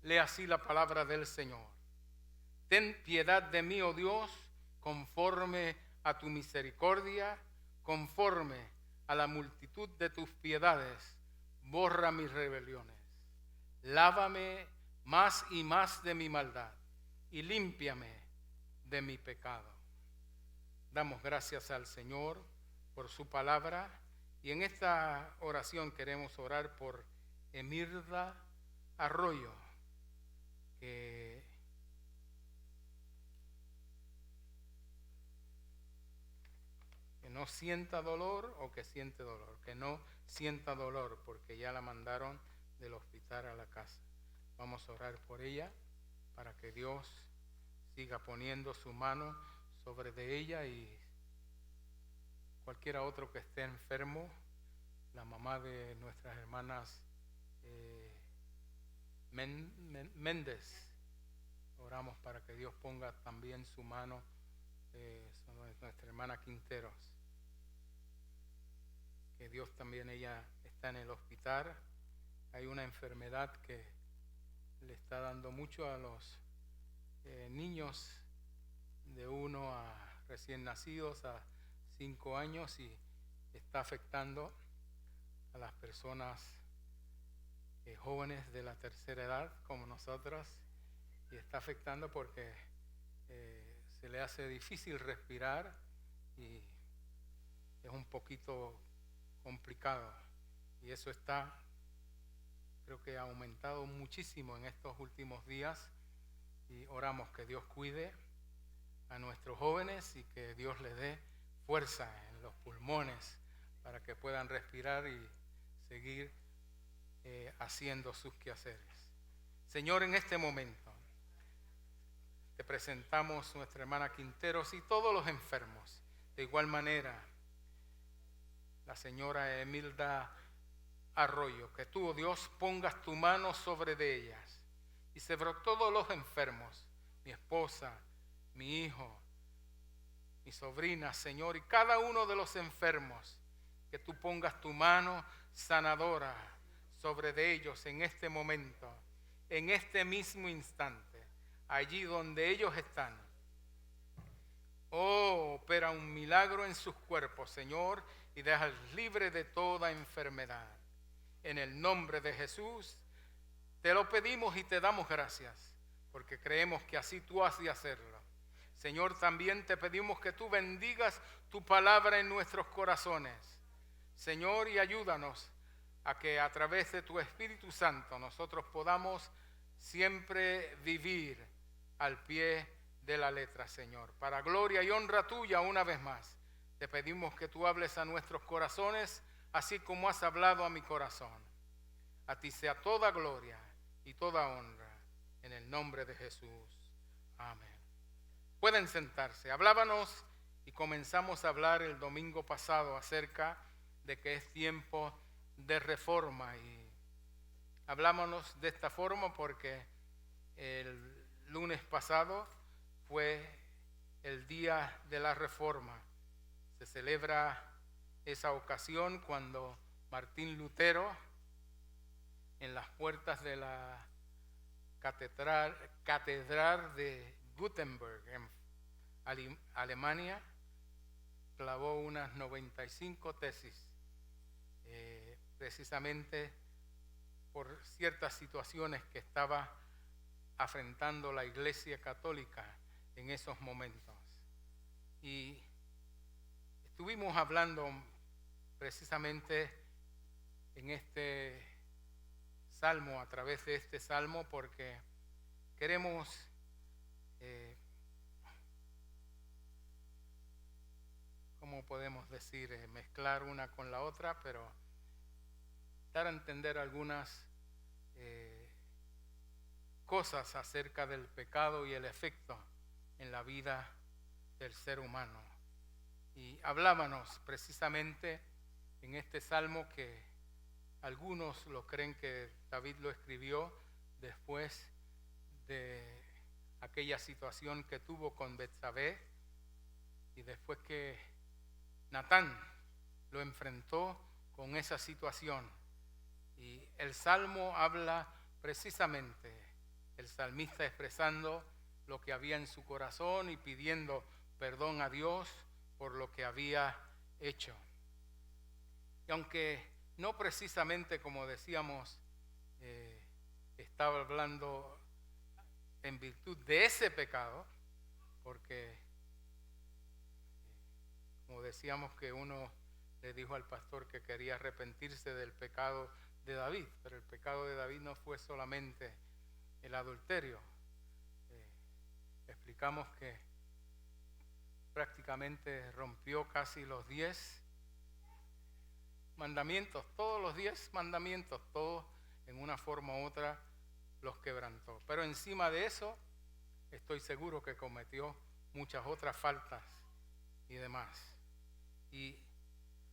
lee así la palabra del Señor. Ten piedad de mí, oh Dios, conforme a tu misericordia, conforme a la multitud de tus piedades, borra mis rebeliones. Lávame más y más de mi maldad y límpiame de mi pecado. Damos gracias al Señor por su palabra y en esta oración queremos orar por Emirda Arroyo, que no sienta dolor o que siente dolor, que no sienta dolor porque ya la mandaron del hospital a la casa. Vamos a orar por ella para que Dios siga poniendo su mano sobre de ella y cualquiera otro que esté enfermo, la mamá de nuestras hermanas Méndez, oramos para que Dios ponga también su mano sobre nuestra hermana Quinteros, que Dios también, ella está en el hospital, hay una enfermedad que le está dando mucho a los niños de 1 a recién nacidos a 5 años y está afectando a las personas jóvenes de la tercera edad como nosotros y está afectando porque se le hace difícil respirar y es un poquito complicado y eso está, creo que ha aumentado muchísimo en estos últimos días y oramos que Dios cuide a nuestros jóvenes y que Dios les dé fuerza en los pulmones para que puedan respirar y seguir haciendo sus quehaceres. Señor, en este momento te presentamos nuestra hermana Quinteros y todos los enfermos. De igual manera, la señora Emilda Arroyo, que tú, oh Dios, pongas tu mano sobre de ellas y sobre todos los enfermos, mi esposa, mi hijo, mi sobrina, Señor, y cada uno de los enfermos, que tú pongas tu mano sanadora sobre de ellos en este momento, en este mismo instante, allí donde ellos están. Oh, opera un milagro en sus cuerpos, Señor, y déjalos libres de toda enfermedad. En el nombre de Jesús, te lo pedimos y te damos gracias, porque creemos que así tú has de hacerlo. Señor, también te pedimos que tú bendigas tu palabra en nuestros corazones. Señor, y ayúdanos a que a través de tu Espíritu Santo nosotros podamos siempre vivir al pie de la letra, Señor. Para gloria y honra tuya una vez más, te pedimos que tú hables a nuestros corazones, así como has hablado a mi corazón. A ti sea toda gloria y toda honra, en el nombre de Jesús. Amén. Pueden sentarse. Hablábamos y comenzamos a hablar el domingo pasado acerca de que es tiempo de reforma y hablámonos de esta forma porque el lunes pasado fue el día de la reforma. Se celebra esa ocasión cuando Martín Lutero, en las puertas de la catedral de Gutenberg en Alemania, clavó unas 95 tesis, precisamente por ciertas situaciones que estaba afrontando la Iglesia Católica en esos momentos. Y estuvimos hablando precisamente en este salmo, a través de este salmo, porque queremos ¿cómo podemos decir? Mezclar una con la otra, pero dar a entender algunas cosas acerca del pecado y el efecto en la vida del ser humano. Y hablábamos precisamente en este salmo que algunos lo creen que David lo escribió después de aquella situación que tuvo con Betsabé y después que Natán lo enfrentó con esa situación. Y el salmo habla precisamente el salmista expresando lo que había en su corazón y pidiendo perdón a Dios por lo que había hecho. Y aunque no precisamente, como decíamos, estaba hablando en virtud de ese pecado, porque como decíamos que uno le dijo al pastor que quería arrepentirse del pecado de David, pero el pecado de David no fue solamente el adulterio. Explicamos que prácticamente rompió casi los 10 mandamientos, todos los 10 mandamientos, todos en una forma u otra los quebrantó. Pero encima de eso, estoy seguro que cometió muchas otras faltas y demás. Y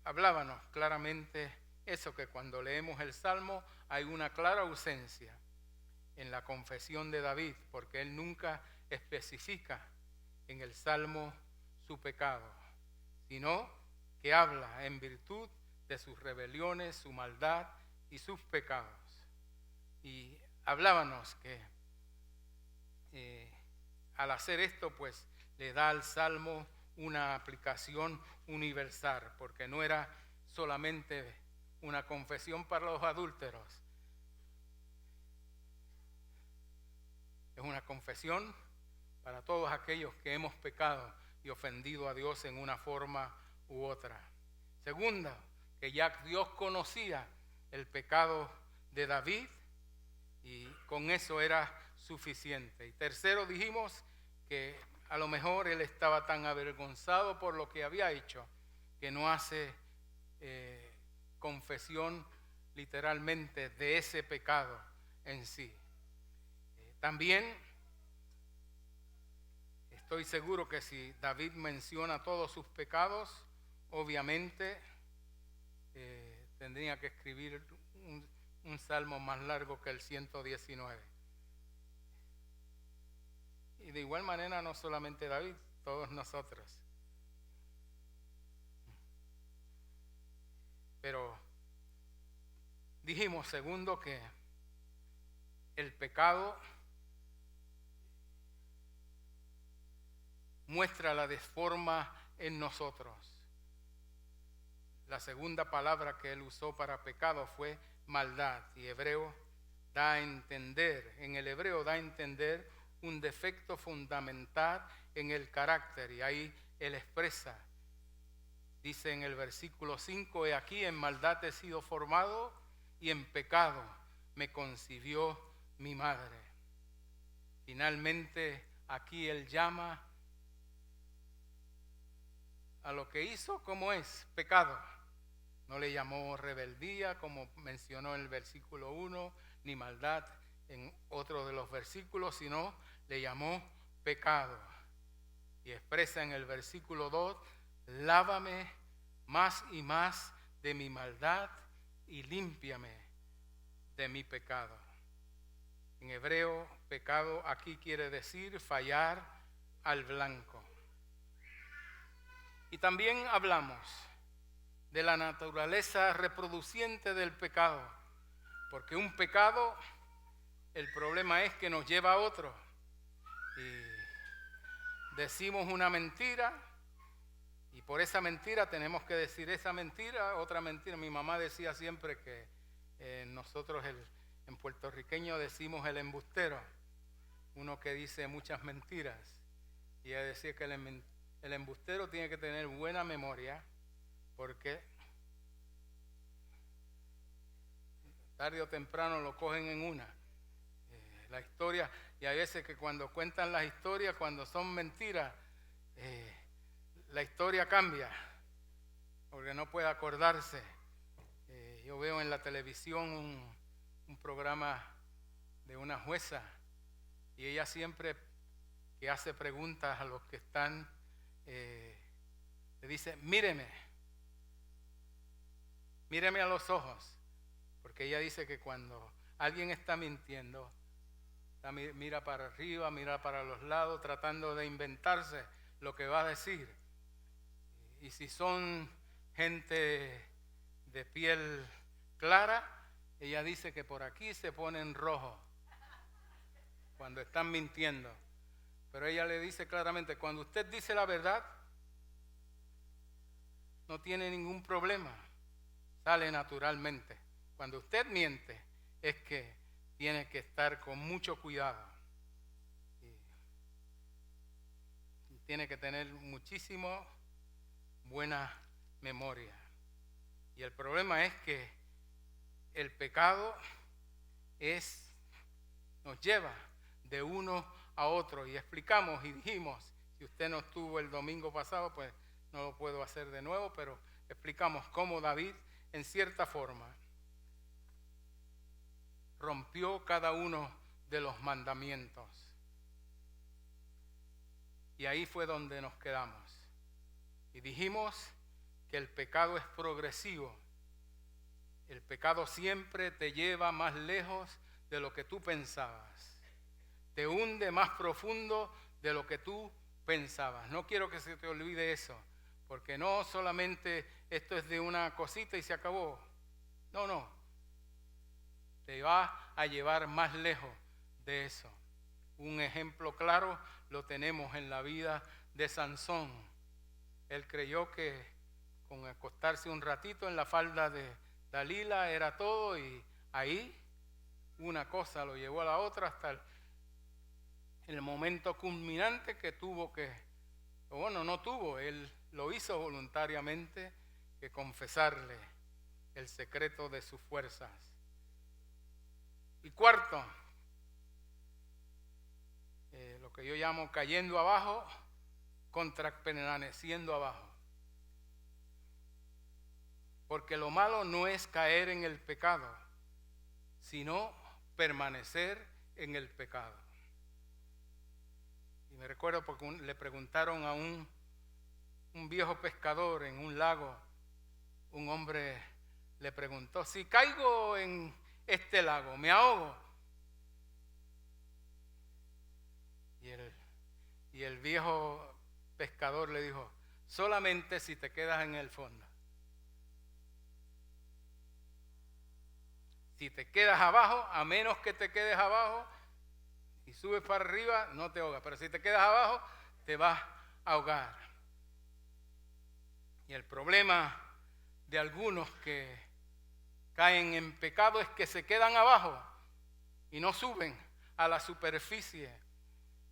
hablábamos claramente eso, que cuando leemos el Salmo hay una clara ausencia en la confesión de David, porque él nunca especifica en el Salmo su pecado, sino que habla en virtud de sus rebeliones, su maldad y sus pecados. Y hablábamos que al hacer esto, pues le da al Salmo una aplicación universal, porque no era solamente una confesión para los adúlteros, es una confesión para todos aquellos que hemos pecado y ofendido a Dios en una forma u otra. Segunda, que ya Dios conocía el pecado de David y con eso era suficiente. Y tercero, dijimos que a lo mejor él estaba tan avergonzado por lo que había hecho que no hace confesión literalmente de ese pecado en sí. También estoy seguro que si David menciona todos sus pecados, obviamente tendría que escribir un salmo más largo que el 119. Y de igual manera no solamente David, todos nosotros. Pero dijimos, segundo, que el pecado muestra la desforma en nosotros. La segunda palabra que él usó para pecado fue maldad, y hebreo da a entender, en el hebreo da a entender un defecto fundamental en el carácter, y ahí él expresa, dice en el versículo 5, he aquí en maldad he sido formado y en pecado me concibió mi madre. Finalmente aquí él llama a lo que hizo como es pecado. No le llamó rebeldía como mencionó en el versículo 1, ni maldad en otro de los versículos, sino le llamó pecado. Y expresa en el versículo 2, lávame más y más de mi maldad y límpiame de mi pecado. En hebreo, pecado aquí quiere decir fallar al blanco. Y también hablamos de la naturaleza reproduciente del pecado, porque un pecado, el problema es que nos lleva a otro. Y decimos una mentira, y por esa mentira tenemos que decir esa mentira, otra mentira. Mi mamá decía siempre que nosotros en puertorriqueño decimos el embustero, uno que dice muchas mentiras. Y ella decía que el embustero tiene que tener buena memoria, porque tarde o temprano lo cogen en una. La historia, y hay veces que cuando cuentan las historias, cuando son mentiras, la historia cambia, porque no puede acordarse. Yo veo en la televisión un programa de una jueza, y ella siempre que hace preguntas a los que están, le dice, míreme a los ojos, porque ella dice que cuando alguien está mintiendo, mira para arriba, mira para los lados, tratando de inventarse lo que va a decir. Y si son gente de piel clara, ella dice que por aquí se ponen rojo. cuando están mintiendo. Pero ella le dice claramente, cuando usted dice la verdad, no tiene ningún problema, sale naturalmente. Cuando usted miente, es que tiene que estar con mucho cuidado. Y tiene que tener muchísimo buena memoria. Y el problema es que el pecado nos lleva de uno a otro. Y explicamos y dijimos, si usted no estuvo el domingo pasado, pues no lo puedo hacer de nuevo, pero explicamos cómo David, en cierta forma, rompió cada uno de los mandamientos. Y ahí fue donde nos quedamos. Y dijimos que el pecado es progresivo. El pecado siempre te lleva más lejos de lo que tú pensabas. Te hunde más profundo de lo que tú pensabas. No quiero que se te olvide eso, porque no solamente esto es de una cosita y se acabó. No. Te va a llevar más lejos de eso. Un ejemplo claro lo tenemos en la vida de Sansón. Él creyó que con acostarse un ratito en la falda de Dalila era todo, y ahí una cosa lo llevó a la otra hasta el momento culminante que él lo hizo voluntariamente, que confesarle el secreto de sus fuerzas. Y cuarto, lo que yo llamo cayendo abajo contra permaneciendo abajo. Porque lo malo no es caer en el pecado, sino permanecer en el pecado. Y me recuerdo porque le preguntaron a un viejo pescador en un lago. Un hombre le preguntó, si caigo en este lago, ¿me ahogo? Y el viejo pescador le dijo, solamente si te quedas en el fondo. Si te quedas abajo, a menos que te quedes abajo y subes para arriba, no te ahogas. Pero si te quedas abajo, te vas a ahogar. Y el problema de algunos que caen en pecado es que se quedan abajo y no suben a la superficie.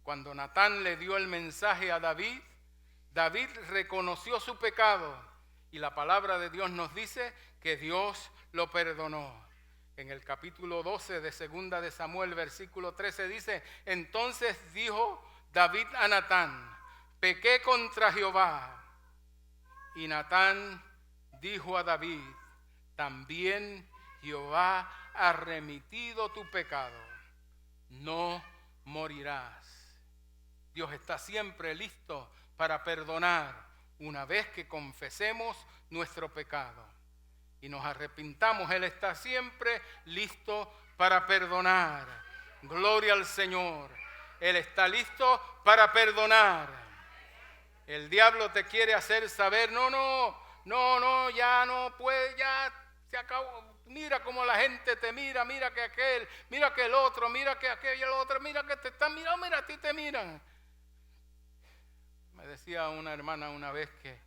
Cuando Natán le dio el mensaje a David, David reconoció su pecado y la palabra de Dios nos dice que Dios lo perdonó. En el capítulo 12 de 2 de Samuel, versículo 13 dice, entonces dijo David a Natán, pequé contra Jehová. Y Natán dijo a David, también Jehová ha remitido tu pecado, no morirás. Dios está siempre listo para perdonar una vez que confesemos nuestro pecado y nos arrepintamos. Él está siempre listo para perdonar. Gloria al Señor. Él está listo para perdonar. El diablo te quiere hacer saber, no, ya no puede, ya se acabó. Mira cómo la gente te mira, mira que aquel, mira que el otro, mira que aquel y el otro, mira que te están mirando, mira a ti te miran. Me decía una hermana una vez que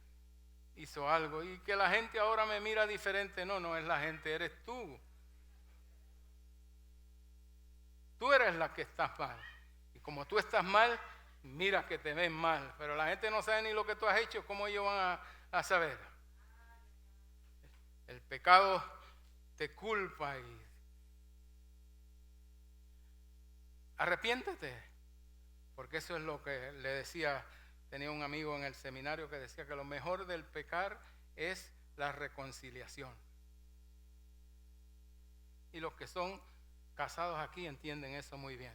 hizo algo y que la gente ahora me mira diferente. No es la gente, eres tú. Tú eres la que estás mal. Y como tú estás mal, mira que te ven mal. Pero la gente no sabe ni lo que tú has hecho, ¿cómo ellos van a saber? El pecado te culpa y arrepiéntete. Porque eso es lo que le decía. Tenía un amigo en el seminario que decía que lo mejor del pecar es la reconciliación. Y los que son casados aquí entienden eso muy bien.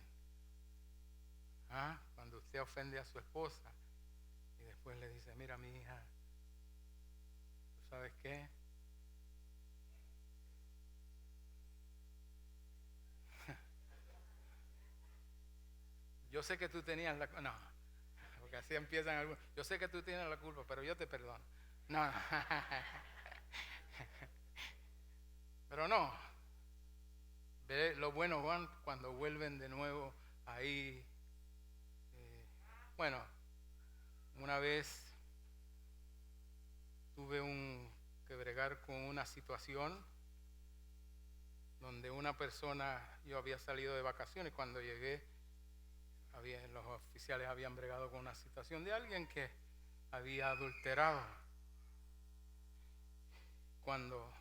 Cuando usted ofende a su esposa y después le dice, mira mi hija, ¿tú sabes qué? Yo sé que tú tenías la... No, porque así empiezan algunos. Yo sé que tú tienes la culpa, pero yo te perdono. No. Pero no. Ve lo bueno, Juan, cuando vuelven de nuevo ahí, bueno, una vez tuve que bregar con una situación donde una persona, yo había salido de vacaciones, cuando llegué, los oficiales habían bregado con una situación de alguien que había adulterado. Cuando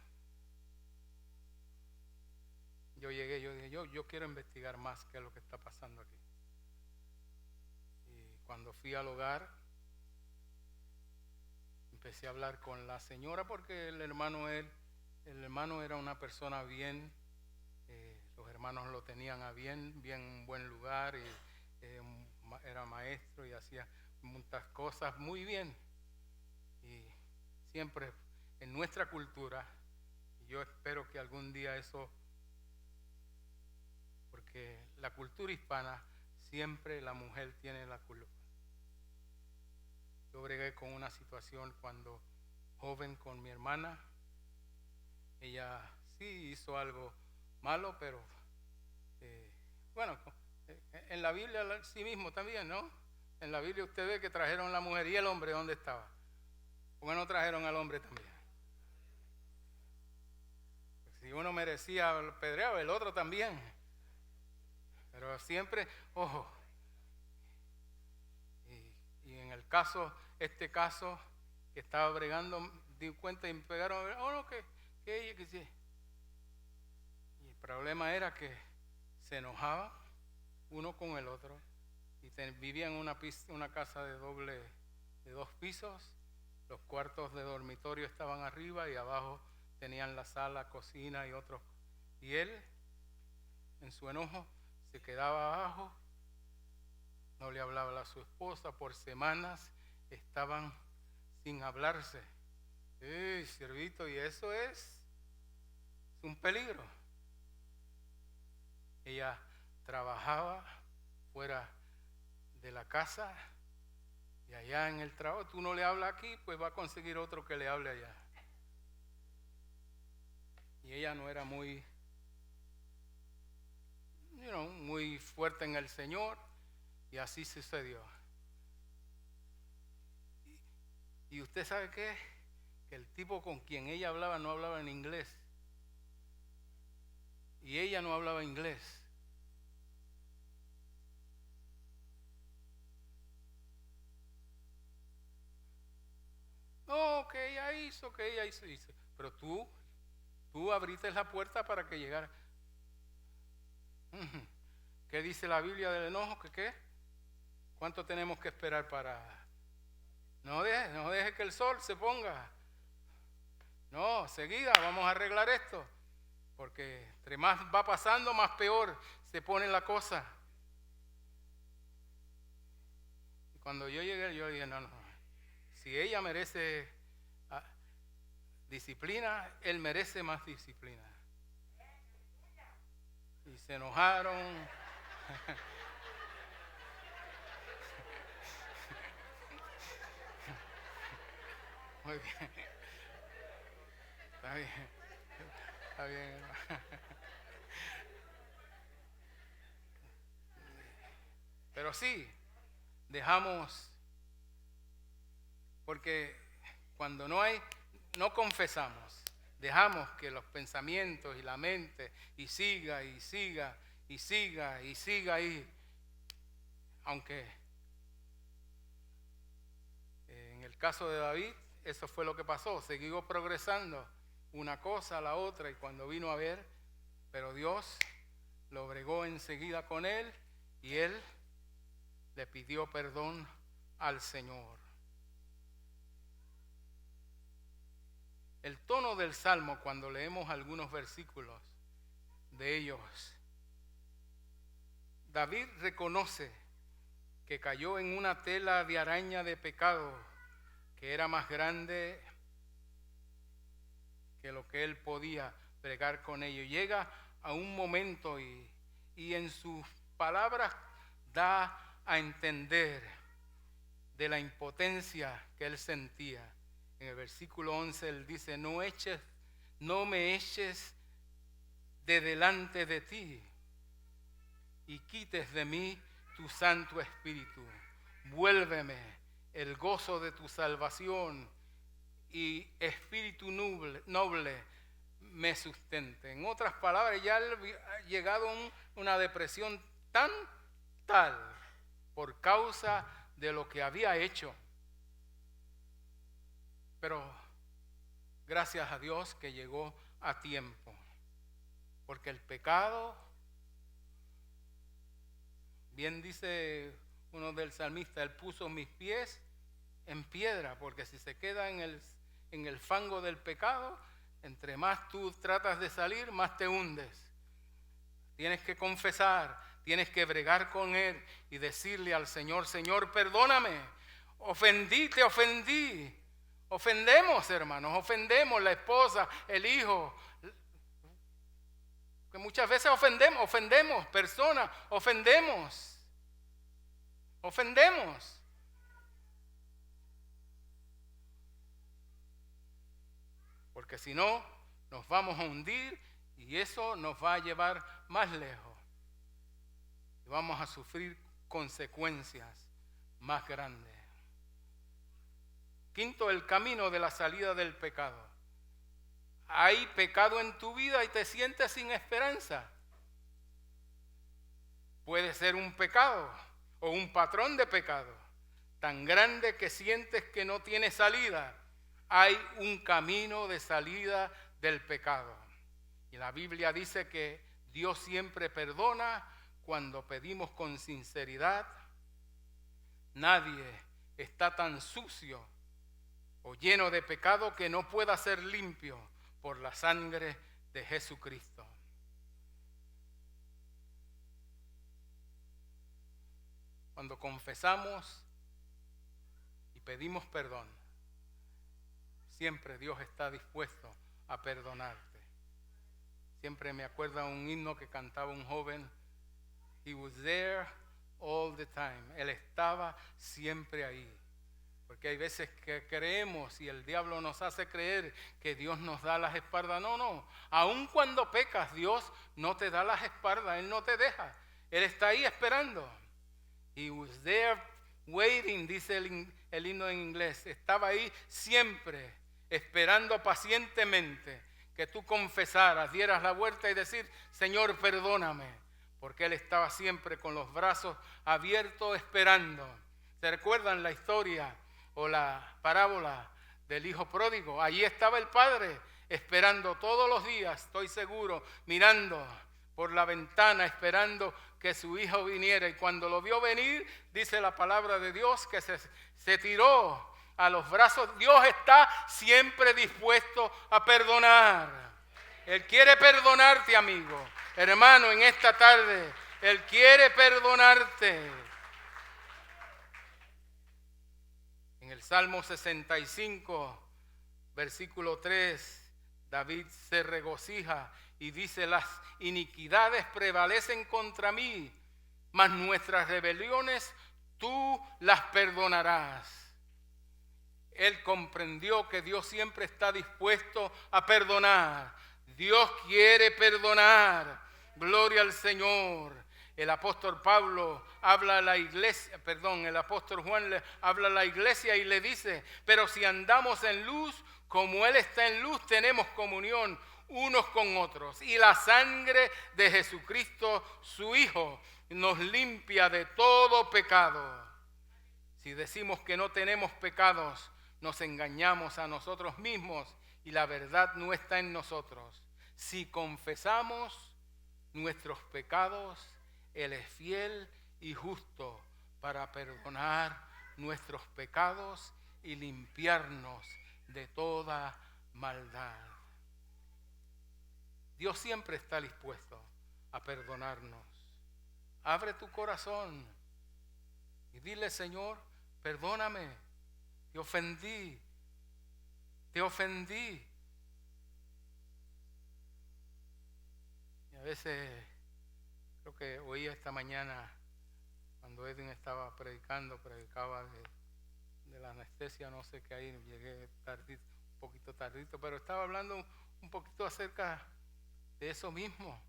yo llegué, yo dije, yo quiero investigar más qué es lo que está pasando aquí. Y cuando fui al hogar, empecé a hablar con la señora porque el hermano era una persona bien, los hermanos lo tenían a bien buen lugar, y era maestro y hacía muchas cosas muy bien. Y siempre en nuestra cultura, yo espero que algún día eso, porque la cultura hispana siempre la mujer tiene la culpa. Yo bregué con una situación cuando joven con mi hermana. Ella sí hizo algo malo, pero bueno, en la Biblia sí mismo también, ¿no? En la Biblia usted ve que trajeron la mujer y el hombre, ¿dónde estaba? ¿Por qué no trajeron al hombre también? Si uno merecía el pedreado, el otro también. Pero siempre, ojo, y en el caso, este caso que estaba bregando, di cuenta y me pegaron, oh no, que ella, que sí. Y el problema era que se enojaba uno con el otro y vivían en una casa de dos pisos. Los cuartos de dormitorio estaban arriba y abajo tenían la sala, cocina y otros. Y él, en su enojo, se quedaba abajo, no le hablaba a su esposa, por semanas estaban sin hablarse. Siervito, y eso es un peligro. Ella trabajaba fuera de la casa y allá en el trabajo, tú no le hablas aquí, pues va a conseguir otro que le hable allá. Y ella no era muy fuerte en el Señor, y así sucedió. Y usted sabe qué, que el tipo con quien ella hablaba no hablaba en inglés, y ella no hablaba inglés. No, que ella hizo, hizo. Pero tú abriste la puerta para que llegara. ¿Qué dice la Biblia del enojo? ¿Que qué? ¿Cuánto tenemos que esperar para...? No deje que el sol se ponga. No, seguida, vamos a arreglar esto. Porque entre más va pasando, más peor se pone la cosa. Y cuando yo llegué, yo dije, no. Si ella merece disciplina, él merece más disciplina. Y se enojaron. Muy bien. Está bien. Pero sí, dejamos, porque cuando no confesamos, dejamos que los pensamientos y la mente y siga ahí. Aunque en el caso de David, eso fue lo que pasó, siguió progresando una cosa a la otra, y cuando vino a ver, pero Dios lo bregó enseguida con él, y él le pidió perdón al Señor. El tono del Salmo, cuando leemos algunos versículos de ellos, David reconoce que cayó en una tela de araña de pecado que era más grande que lo que él podía bregar con ello. Llega a un momento y en sus palabras da a entender de la impotencia que él sentía. En el versículo 11 él dice, no me eches de delante de ti. y quites de mí tu Santo Espíritu. Vuélveme el gozo de tu salvación y espíritu noble me sustente. En otras palabras, ya ha llegado a una depresión tal por causa de lo que había hecho. Pero gracias a Dios que llegó a tiempo, porque el pecado, bien dice uno del salmista, Él puso mis pies en piedra, porque si se queda en el fango del pecado, entre más tú tratas de salir, más te hundes. Tienes que confesar, tienes que bregar con Él y decirle al Señor, Señor, perdóname, te ofendí. Ofendemos, hermanos, ofendemos la esposa, el hijo, que muchas veces ofendemos personas, ofendemos. Porque si no, nos vamos a hundir y eso nos va a llevar más lejos. Y vamos a sufrir consecuencias más grandes. Quinto, el camino de la salida del pecado. Hay pecado en tu vida y te sientes sin esperanza. Puede ser un pecado o un patrón de pecado tan grande que sientes que no tiene salida. Hay un camino de salida del pecado. Y la Biblia dice que Dios siempre perdona cuando pedimos con sinceridad. Nadie está tan sucio o lleno de pecado que no pueda ser limpio por la sangre de Jesucristo. Cuando confesamos y pedimos perdón, siempre Dios está dispuesto a perdonarte. Siempre me acuerdo un himno que cantaba un joven. He was there all the time. Él estaba siempre ahí. Porque hay veces que creemos y el diablo nos hace creer que Dios nos da las espaldas. No. Aun cuando pecas, Dios no te da las espaldas. Él no te deja. Él está ahí esperando. He was there waiting, dice el himno en inglés. Estaba ahí siempre, esperando pacientemente que tú confesaras, dieras la vuelta y decir, Señor, perdóname. Porque Él estaba siempre con los brazos abiertos esperando. ¿Se recuerdan la historia o la parábola del hijo pródigo? Allí estaba el padre esperando todos los días, estoy seguro, mirando por la ventana, esperando que su hijo viniera. Y cuando lo vio venir, dice la palabra de Dios que se tiró a los brazos. Dios está siempre dispuesto a perdonar. Él quiere perdonarte, amigo, hermano, en esta tarde. Él quiere perdonarte. En el Salmo 65, versículo 3, David se regocija y dice, las iniquidades prevalecen contra mí, mas nuestras rebeliones tú las perdonarás. Él comprendió que Dios siempre está dispuesto a perdonar. Dios quiere perdonar. Gloria al Señor. El apóstol Pablo habla a la iglesia, el apóstol Juan le habla a la iglesia y le dice, pero si andamos en luz, como Él está en luz, tenemos comunión unos con otros. Y la sangre de Jesucristo, su Hijo, nos limpia de todo pecado. Si decimos que no tenemos pecados, nos engañamos a nosotros mismos y la verdad no está en nosotros. Si confesamos nuestros pecados, Él es fiel y justo para perdonar nuestros pecados y limpiarnos de toda maldad. Dios siempre está dispuesto a perdonarnos. Abre tu corazón y dile, Señor, perdóname, te ofendí. Y a veces, creo que oía esta mañana, cuando Edwin estaba predicaba de la anestesia, no sé qué ahí, llegué tardito, un poquito tardito, pero estaba hablando un poquito acerca de eso mismo,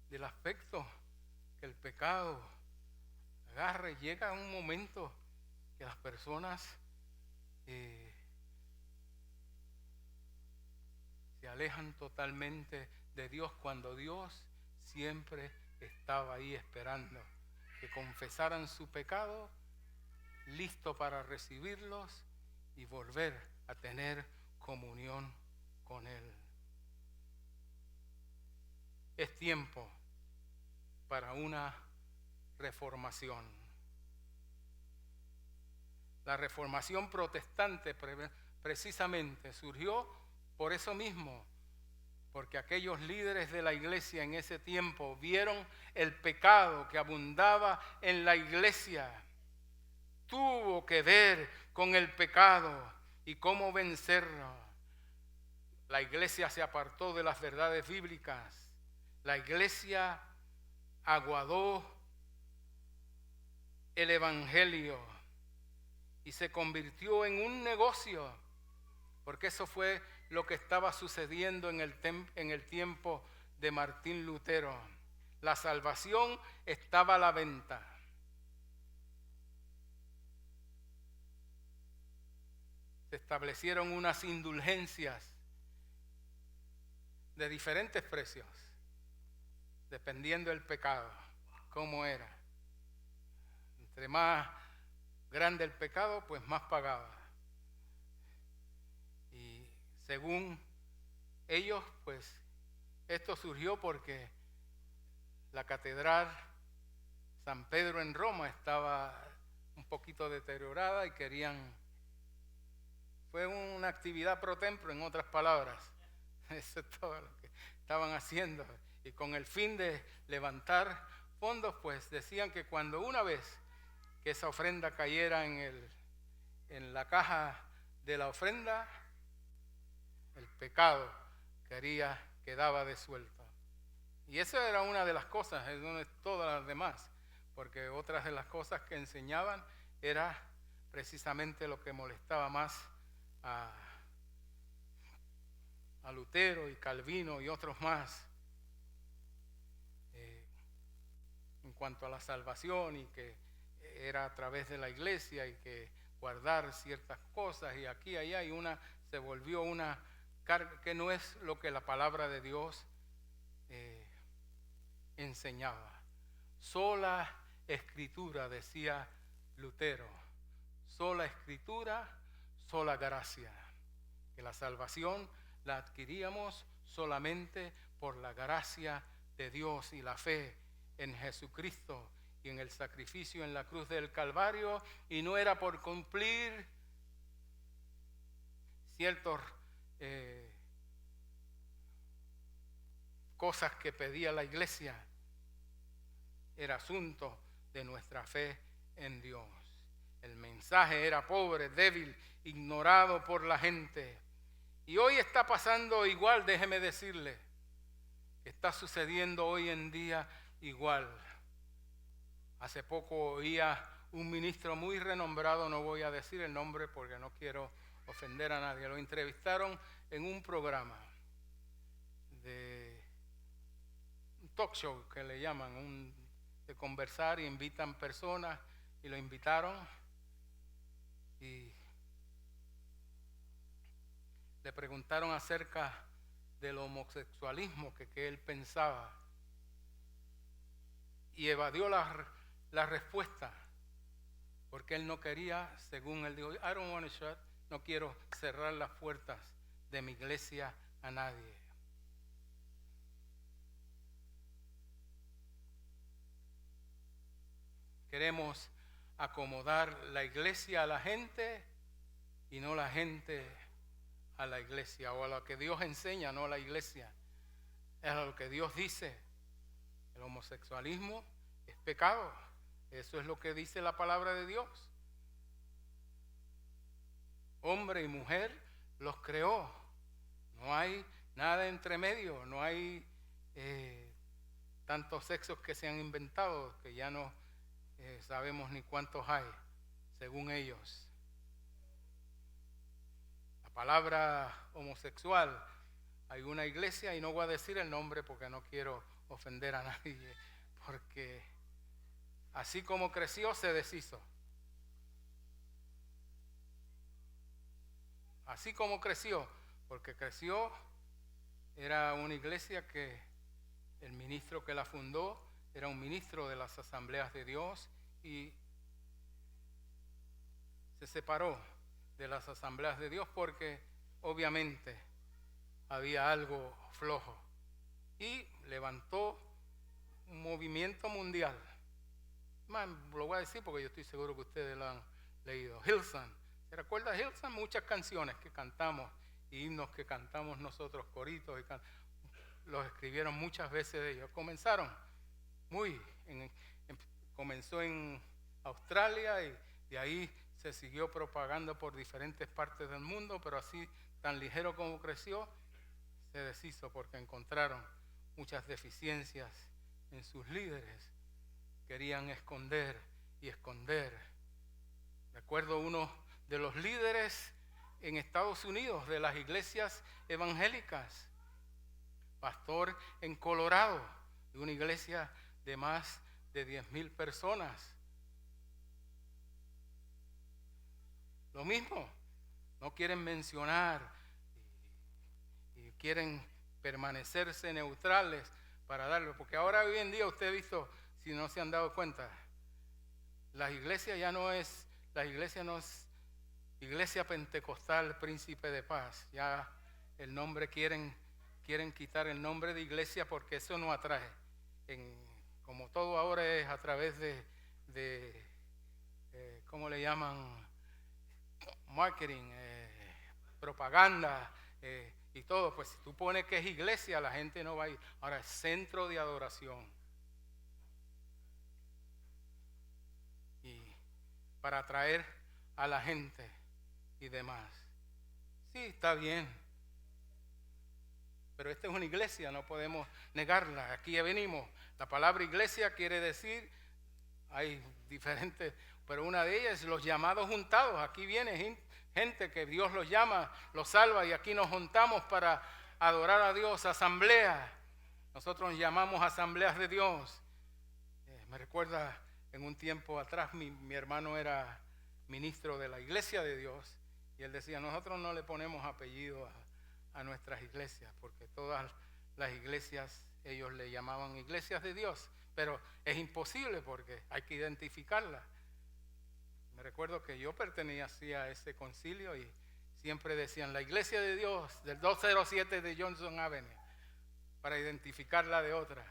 del aspecto que el pecado agarre. Llega un momento que las personas se alejan totalmente de Dios, cuando Dios siempre estaba ahí esperando que confesaran su pecado, listo para recibirlos y volver a tener comunión con Él. Es tiempo para una reformación. La reformación protestante precisamente surgió por eso mismo, porque aquellos líderes de la iglesia en ese tiempo vieron el pecado que abundaba en la iglesia. Tuvo que ver con el pecado y cómo vencerlo. La iglesia se apartó de las verdades bíblicas. La iglesia aguadó el evangelio y se convirtió en un negocio, porque eso fue lo que estaba sucediendo en el tiempo de Martín Lutero. La salvación estaba a la venta. Se establecieron unas indulgencias de diferentes precios, dependiendo del pecado, cómo era. Entre más grande el pecado, pues más pagaba. Y según ellos, pues esto surgió porque la catedral San Pedro en Roma estaba un poquito deteriorada y fue una actividad pro tempore, en otras palabras. Eso es todo lo que estaban haciendo. Y con el fin de levantar fondos, pues decían que cuando una vez que esa ofrenda cayera en la caja de la ofrenda, el pecado quedaba desuelto. Y esa era una de las cosas, no es todas las demás, porque otras de las cosas que enseñaban era precisamente lo que molestaba más a Lutero y Calvino y otros más, en cuanto a la salvación, y que era a través de la iglesia y que guardar ciertas cosas, y aquí y allá, y se volvió una carga que no es lo que la palabra de Dios enseñaba. Sola escritura, decía Lutero, sola escritura, sola gracia, que la salvación la adquiríamos solamente por la gracia de Dios y la fe en Jesucristo y en el sacrificio en la cruz del Calvario, y no era por cumplir ciertas cosas que pedía la iglesia. Era asunto de nuestra fe en Dios. El mensaje era pobre, débil, ignorado por la gente. Y hoy está pasando igual, déjeme decirle, está sucediendo hoy en día igual. Hace poco oía un ministro muy renombrado, no voy a decir el nombre porque no quiero ofender a nadie, lo entrevistaron en un programa de un talk show que le llaman, de conversar, y invitan personas, y lo invitaron y le preguntaron acerca del homosexualismo, que él pensaba, y evadió la respuesta porque él no quería, según él dijo, I don't want to shut, no quiero cerrar las puertas de mi iglesia a nadie. Queremos acomodar la iglesia a la gente y no la gente a la iglesia, o a lo que Dios enseña, no a la iglesia. Es a lo que Dios dice. El homosexualismo es pecado. Eso es lo que dice la palabra de Dios. Hombre y mujer los creó. No hay nada entre medio. No hay tantos sexos que se han inventado que ya no sabemos ni cuántos hay, según ellos. La palabra homosexual, hay una iglesia, y no voy a decir el nombre porque no quiero ofender a nadie, porque así como creció, se deshizo. Así como creció, porque creció, era una iglesia que el ministro que la fundó era un ministro de las Asambleas de Dios y se separó de las Asambleas de Dios porque obviamente había algo flojo y levantó un movimiento mundial. Lo voy a decir porque yo estoy seguro que ustedes lo han leído. Hillsong. ¿Se recuerda de Hillsong? Muchas canciones que cantamos, himnos que cantamos nosotros, coritos, los escribieron muchas veces de ellos. Comenzó en Australia y de ahí se siguió propagando por diferentes partes del mundo, pero así tan ligero como creció, se deshizo porque encontraron muchas deficiencias en sus líderes. Querían esconder y esconder. Recuerdo uno de los líderes en Estados Unidos de las iglesias evangélicas, pastor en Colorado, de una iglesia de más de 10,000 personas. Lo mismo, no quieren mencionar y quieren permanecerse neutrales para darlo, porque ahora hoy en día usted ha visto, si no se han dado cuenta, la iglesia no es Iglesia Pentecostal Príncipe de Paz. Ya el nombre quieren quitar el nombre de iglesia porque eso no atrae. Como todo ahora es a través de ¿cómo le llaman? Marketing, propaganda y todo. Pues si tú pones que es iglesia, la gente no va a ir. Ahora es centro de adoración. Y para atraer a la gente y demás. Sí, está bien. Pero esta es una iglesia, no podemos negarla. Aquí ya venimos. La palabra iglesia quiere decir, hay diferentes, pero una de ellas es los llamados juntados. Aquí viene gente que Dios los llama, los salva y aquí nos juntamos para adorar a Dios. Asamblea. Nosotros nos llamamos asambleas de Dios. Me recuerda en un tiempo atrás mi hermano era ministro de la iglesia de Dios y él decía, nosotros no le ponemos apellido a nuestras iglesias porque todas las iglesias ellos le llamaban iglesias de Dios, pero es imposible porque hay que identificarla. Me recuerdo que yo pertenecía a ese concilio y siempre decían la iglesia de Dios del 207 de Johnson Avenue para identificarla de otra.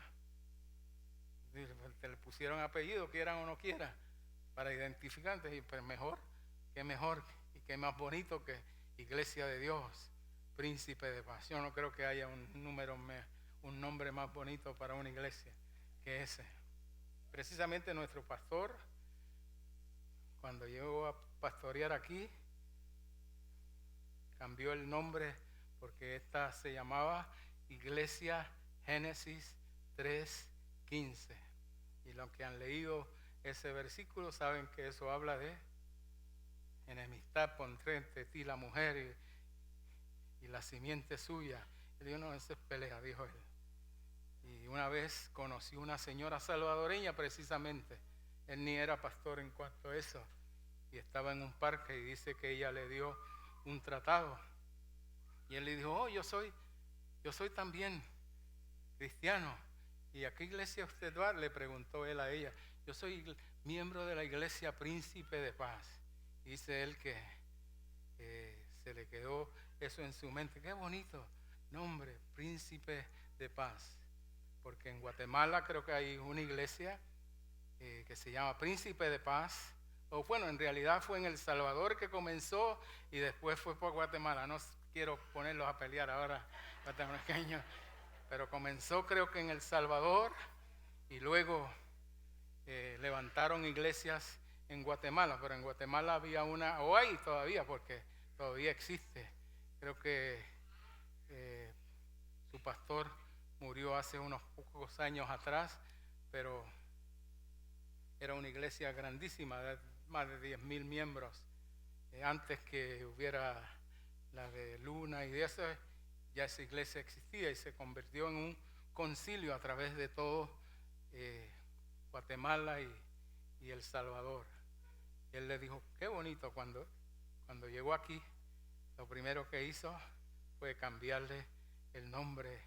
Te le pusieron apellido, quieran o no quieran, para identificarte, pero mejor y qué más bonito que iglesia de Dios, Príncipe de Paz. Yo no creo que haya un nombre más bonito para una iglesia que ese. Precisamente nuestro pastor, cuando llegó a pastorear aquí, cambió el nombre porque esta se llamaba Iglesia Génesis 3:15. Y los que han leído ese versículo saben que eso habla de enemistad pondré entre ti la mujer y la simiente suya. Él dijo, no, eso es pelea, dijo él. Y una vez conocí una señora salvadoreña precisamente. Él ni era pastor en cuanto a eso. Y estaba en un parque y dice que ella le dio un tratado. Y él le dijo, oh, yo soy también cristiano. ¿Y a qué iglesia usted va? Le preguntó él a ella. Yo soy miembro de la iglesia Príncipe de Paz. Y dice él que se le quedó eso en su mente. Qué bonito nombre, Príncipe de Paz. Porque en Guatemala creo que hay una iglesia que se llama Príncipe de Paz. O bueno, en realidad fue en El Salvador que comenzó y después fue por Guatemala. No quiero ponerlos a pelear ahora, guatemaltequeños. Pero comenzó creo que en El Salvador y luego levantaron iglesias en Guatemala, pero en Guatemala había una, o hay todavía, porque todavía existe. Creo que su pastor murió hace unos pocos años atrás, pero era una iglesia grandísima, de más de 10,000 miembros. Antes que hubiera la de Luna y de eso, ya esa iglesia existía y se convirtió en un concilio a través de todo Guatemala y El Salvador. Y él le dijo, qué bonito, cuando llegó aquí, lo primero que hizo fue cambiarle el nombre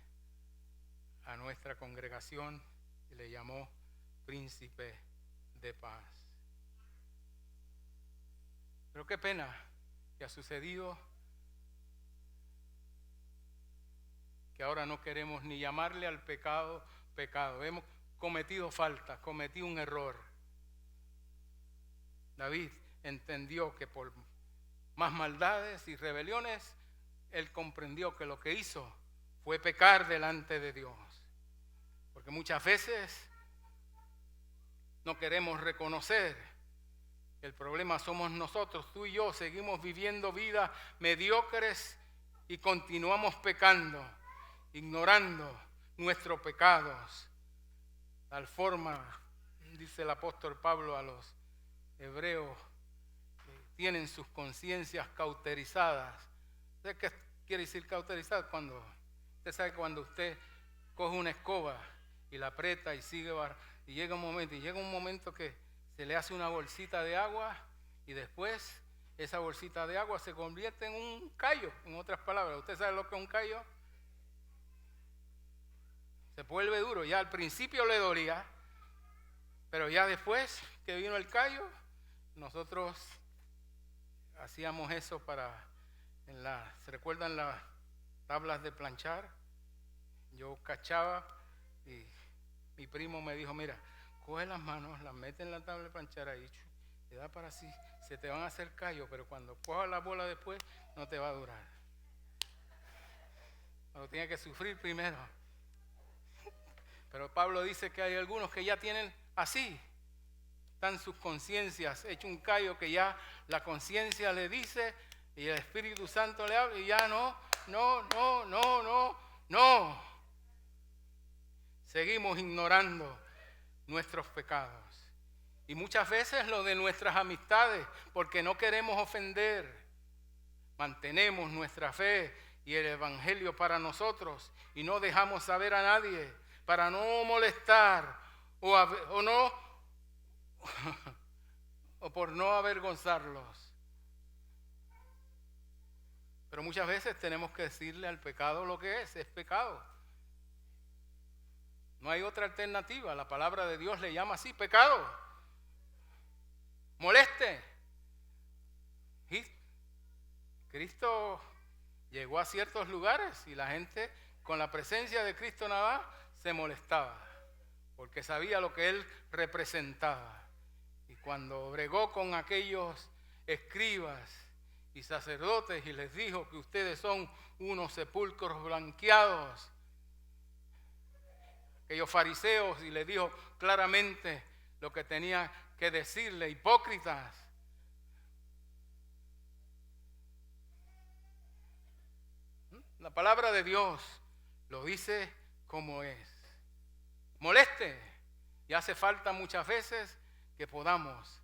a nuestra congregación y le llamó Príncipe de Paz. Pero qué pena que ha sucedido, que ahora no queremos ni llamarle al pecado pecado. Hemos cometido falta, cometí un error. David entendió que por más maldades y rebeliones, él comprendió que lo que hizo fue pecar delante de Dios. Porque muchas veces no queremos reconocer que el problema somos nosotros. Tú y yo seguimos viviendo vidas mediocres y continuamos pecando, ignorando nuestros pecados. Tal forma, dice el apóstol Pablo a los hebreos, que tienen sus conciencias cauterizadas. ¿Usted qué quiere decir cauterizadas? Usted sabe que cuando usted coge una escoba y la aprieta y sigue, y llega un momento que se le hace una bolsita de agua y después esa bolsita de agua se convierte en un callo. En otras palabras, ¿usted sabe lo que es un callo? Se vuelve duro. Ya al principio le dolía, pero ya después que vino el callo, nosotros hacíamos eso ¿se recuerdan las tablas de planchar? Yo cachaba y mi primo me dijo, mira, coge las manos, las mete en la tabla de planchar ahí, te da para así, se te van a hacer callos, pero cuando cojas la bola después no te va a durar. Lo tiene que sufrir primero. Pero Pablo dice que hay algunos que ya tienen así, están sus conciencias hecho un callo, que ya la conciencia le dice y el Espíritu Santo le habla y ya no. Seguimos ignorando nuestros pecados. Y muchas veces lo de nuestras amistades, porque no queremos ofender. Mantenemos nuestra fe y el Evangelio para nosotros y no dejamos saber a nadie para no molestar o por no avergonzarlos. Pero muchas veces tenemos que decirle al pecado lo que es pecado. No hay otra alternativa. La palabra de Dios le llama así, pecado. Moleste. Y Cristo llegó a ciertos lugares y la gente con la presencia de Cristo nada más se molestaba, porque sabía lo que Él representaba. Y cuando bregó con aquellos escribas y sacerdotes y les dijo que ustedes son unos sepulcros blanqueados, aquellos fariseos, y les dijo claramente lo que tenía que decirle, hipócritas. La palabra de Dios lo dice como es. Moleste. Y hace falta muchas veces que podamos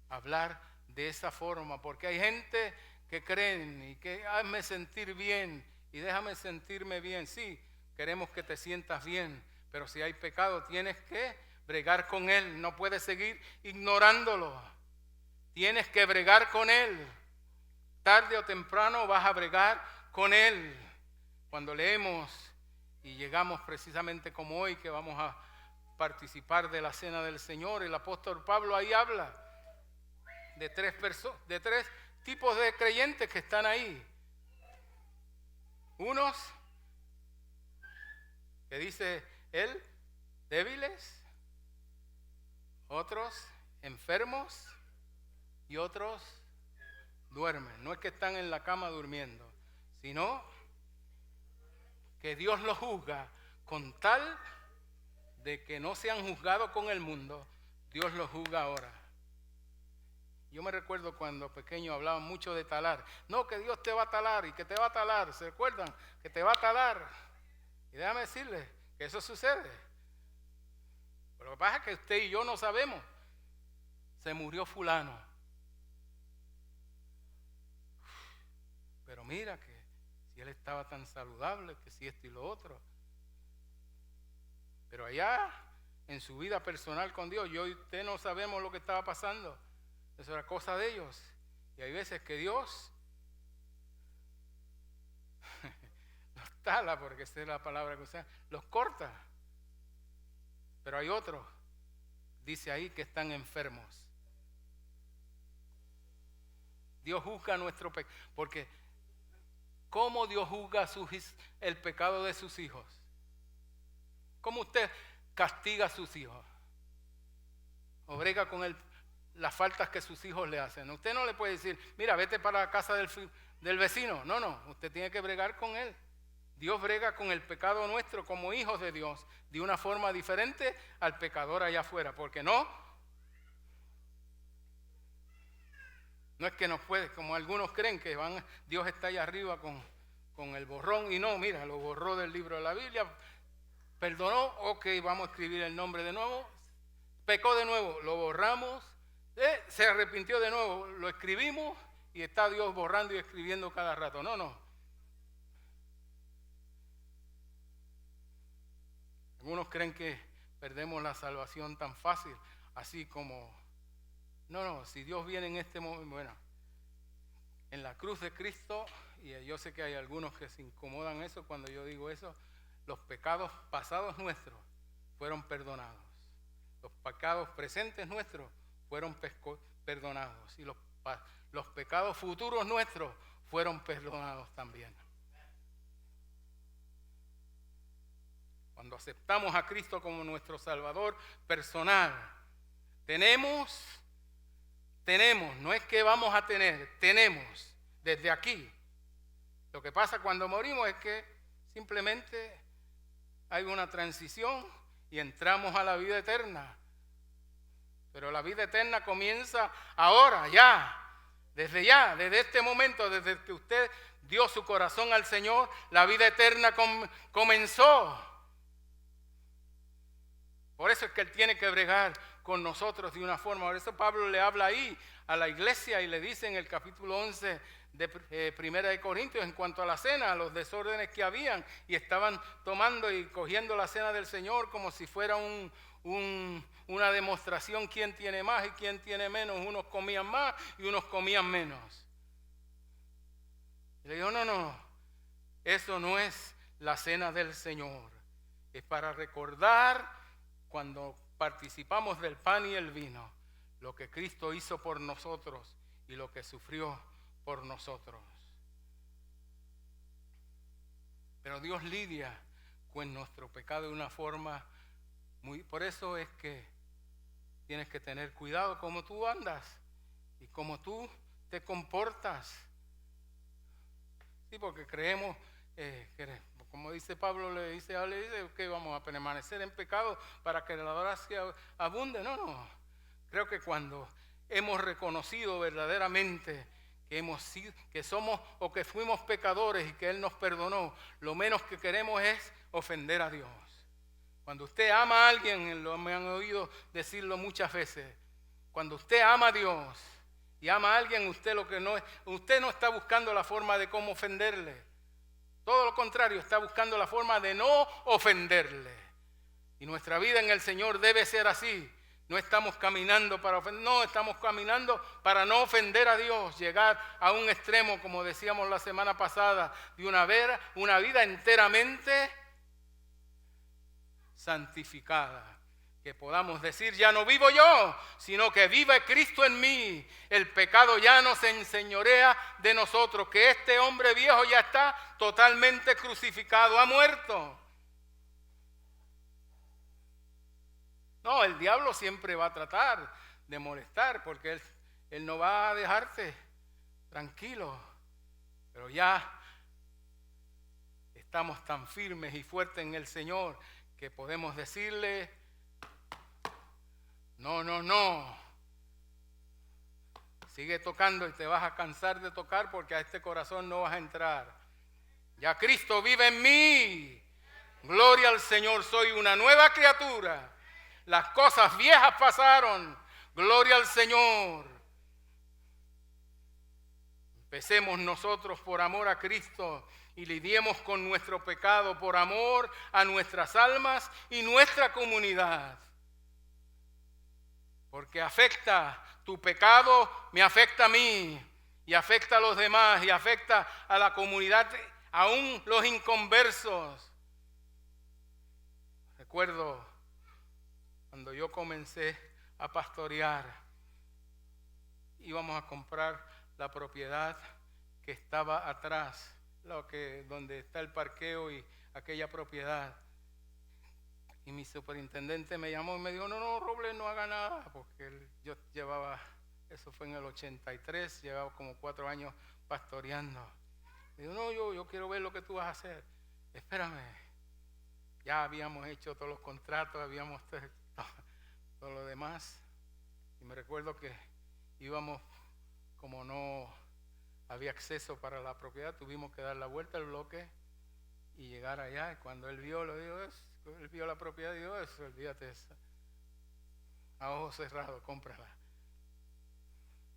hablar de esa forma, porque hay gente que creen y que hazme sentir bien y déjame sentirme bien. Sí, queremos que te sientas bien, pero si hay pecado tienes que bregar con él, no puedes seguir ignorándolo. Tienes que bregar con él. Tarde o temprano vas a bregar con él. Cuando leemos y llegamos precisamente como hoy, que vamos a participar de la cena del Señor, el apóstol Pablo ahí habla de tres tipos de creyentes que están ahí. Unos que dice él, débiles, otros enfermos y otros duermen. No es que están en la cama durmiendo, sino que Dios los juzga con tal de que no sean juzgados con el mundo. Dios los juzga ahora. Yo me recuerdo cuando pequeño hablaban mucho de talar. No, que Dios te va a talar y que te va a talar. ¿Se recuerdan? Que te va a talar. Y déjame decirles que eso sucede. Pero lo que pasa es que usted y yo no sabemos. Se murió fulano. Pero mira que si él estaba tan saludable, que si esto y lo otro. Pero allá en su vida personal con Dios. Yo y usted no sabemos lo que estaba pasando. Eso era cosa de ellos. Y hay veces que Dios los tala, porque esa es la palabra que usa, los corta. Pero hay otros, dice ahí, que están enfermos. Dios juzga nuestro pecado, porque ¿cómo Dios juzga el pecado de sus hijos? ¿Cómo usted castiga a sus hijos? O brega con las faltas que sus hijos le hacen. Usted no le puede decir, mira, vete para la casa del vecino. No, usted tiene que bregar con él. Dios brega con el pecado nuestro como hijos de Dios de una forma diferente al pecador allá afuera, porque no es que nos puede, como algunos creen que Dios está allá arriba con el borrón, y no, mira, lo borró del libro de la Biblia, perdonó, ok, vamos a escribir el nombre de nuevo, pecó de nuevo, lo borramos, se arrepintió de nuevo, lo escribimos y está Dios borrando y escribiendo cada rato. No. Algunos creen que perdemos la salvación tan fácil, así como, no, si Dios viene en este momento, bueno, en la cruz de Cristo, y yo sé que hay algunos que se incomodan eso cuando yo digo eso, los pecados pasados nuestros fueron perdonados. Los pecados presentes nuestros fueron perdonados. Y los pecados futuros nuestros fueron perdonados también. Cuando aceptamos a Cristo como nuestro Salvador personal, tenemos, no es que vamos a tener, tenemos desde aquí. Lo que pasa cuando morimos es que simplemente hay una transición y entramos a la vida eterna. Pero la vida eterna comienza ahora, desde este momento, desde que usted dio su corazón al Señor, la vida eterna comenzó. Por eso es que Él tiene que bregar con nosotros de una forma. Por eso Pablo le habla ahí a la iglesia y le dice en el capítulo 11 de Primera de Corintios, en cuanto a la cena, a los desórdenes que habían, y estaban tomando y cogiendo la cena del Señor como si fuera una demostración quién tiene más y quién tiene menos. Unos comían más y unos comían menos. Y le digo, no, eso no es la cena del Señor. Es para recordar cuando participamos del pan y el vino, lo que Cristo hizo por nosotros y lo que sufrió por nosotros. Pero Dios lidia con nuestro pecado de una forma por eso es que tienes que tener cuidado cómo tú andas y cómo tú te comportas. Sí, porque creemos como dice Pablo, le dice que vamos a permanecer en pecado para que la gracia abunde. No. Creo que cuando hemos reconocido verdaderamente que somos o que fuimos pecadores y que Él nos perdonó, lo menos que queremos es ofender a Dios. Cuando usted ama a alguien, me han oído decirlo muchas veces, cuando usted ama a Dios y ama a alguien, usted no está buscando la forma de cómo ofenderle. Todo lo contrario, está buscando la forma de no ofenderle. Y nuestra vida en el Señor debe ser así. No estamos caminando para ofender, no, estamos caminando para no ofender a Dios. Llegar a un extremo, como decíamos la semana pasada, de una vida enteramente santificada. Que podamos decir, ya no vivo yo, sino que vive Cristo en mí. El pecado ya no se enseñorea de nosotros, que este hombre viejo ya está totalmente crucificado, ha muerto. No, el diablo siempre va a tratar de molestar, porque él no va a dejarte tranquilo. Pero ya estamos tan firmes y fuertes en el Señor que podemos decirle, no. Sigue tocando y te vas a cansar de tocar porque a este corazón no vas a entrar. Ya Cristo vive en mí. Gloria al Señor, soy una nueva criatura. Las cosas viejas pasaron. Gloria al Señor. Empecemos nosotros por amor a Cristo y lidiemos con nuestro pecado por amor a nuestras almas y nuestra comunidad. Porque afecta, tu pecado me afecta a mí, y afecta a los demás, y afecta a la comunidad, aún los inconversos. Recuerdo cuando yo comencé a pastorear, íbamos a comprar la propiedad que estaba atrás, donde está el parqueo y aquella propiedad. Y mi superintendente me llamó y me dijo, no, Robles, no haga nada, porque yo llevaba, eso fue en el 83, llevaba como 4 años pastoreando. Me dijo, no, yo quiero ver lo que tú vas a hacer. Espérame, ya habíamos hecho todos los contratos, habíamos todo lo demás. Y me recuerdo que íbamos, como no había acceso para la propiedad, tuvimos que dar la vuelta al bloque y llegar allá. Y cuando él vio, él vio la propiedad y dijo, eso, olvídate de eso. A ojos cerrados, cómprala.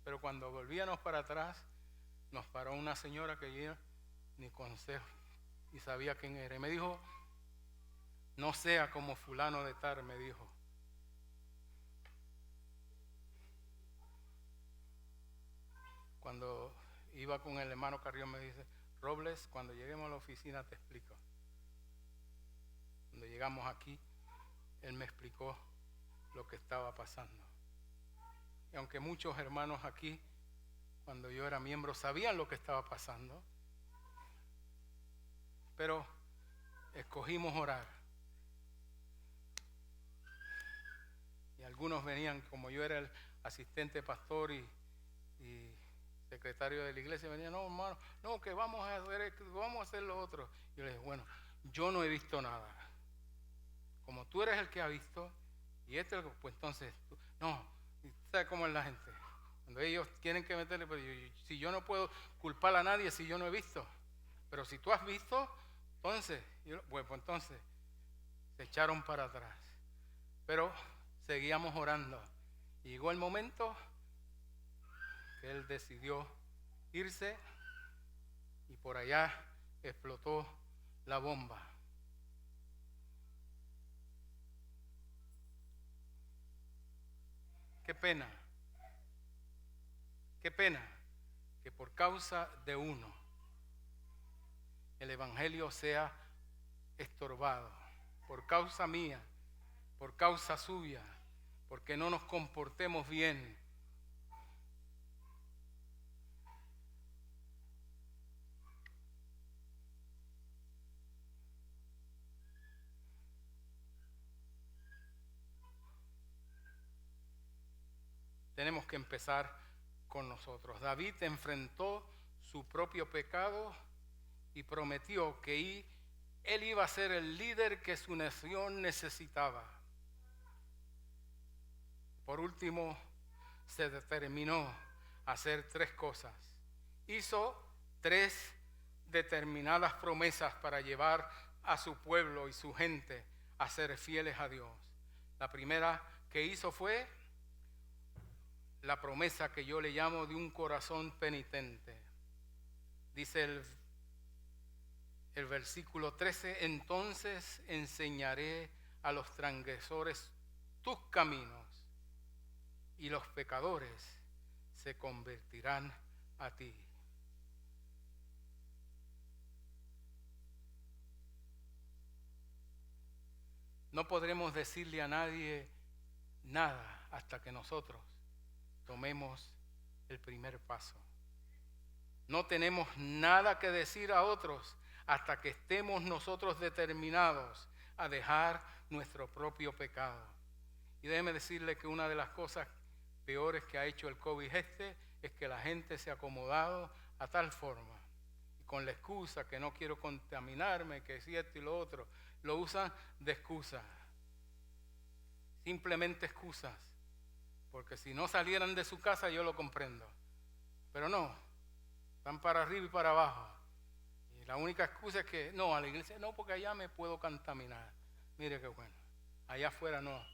Pero cuando volvíamos para atrás, nos paró una señora que yo ni consejo y sabía quién era. Y me dijo, no sea como fulano de tal, me dijo. Cuando iba con el hermano Carrión me dice, Robles, cuando lleguemos a la oficina te explico. Cuando llegamos aquí, él me explicó lo que estaba pasando. Y aunque muchos hermanos aquí, cuando yo era miembro, sabían lo que estaba pasando, pero escogimos orar. Y algunos venían, como yo era el asistente pastor y secretario de la iglesia, venían, no, hermano, no, que vamos a hacer lo otro. Yo les dije, bueno, yo no he visto nada. Como tú eres el que ha visto, y pues entonces, no, ¿sabes cómo es la gente? Cuando ellos quieren que meterle, pues si yo no puedo culpar a nadie si yo no he visto, pero si tú has visto, entonces, pues entonces, se echaron para atrás. Pero seguíamos orando. Y llegó el momento que él decidió irse y por allá explotó la bomba. Qué pena que por causa de uno el evangelio sea estorbado, por causa mía, por causa suya, porque no nos comportemos bien. Tenemos que empezar con nosotros. David enfrentó su propio pecado y prometió que él iba a ser el líder que su nación necesitaba. Por último, se determinó a hacer 3 cosas. Hizo 3 determinadas promesas para llevar a su pueblo y su gente a ser fieles a Dios. La primera que hizo fue la promesa que yo le llamo de un corazón penitente. Dice el versículo 13, entonces enseñaré a los transgresores tus caminos y los pecadores se convertirán a ti. No podremos decirle a nadie nada hasta que nosotros tomemos el primer paso. No tenemos nada que decir a otros hasta que estemos nosotros determinados a dejar nuestro propio pecado. Y déjeme decirle que una de las cosas peores que ha hecho el COVID es que la gente se ha acomodado a tal forma, y con la excusa que no quiero contaminarme, que si esto y lo otro, lo usan de excusa. Simplemente excusas. Porque si no salieran de su casa yo lo comprendo. Pero no, están para arriba y para abajo. Y la única excusa es que no, a la iglesia no, porque allá me puedo contaminar. Mire qué bueno, allá afuera no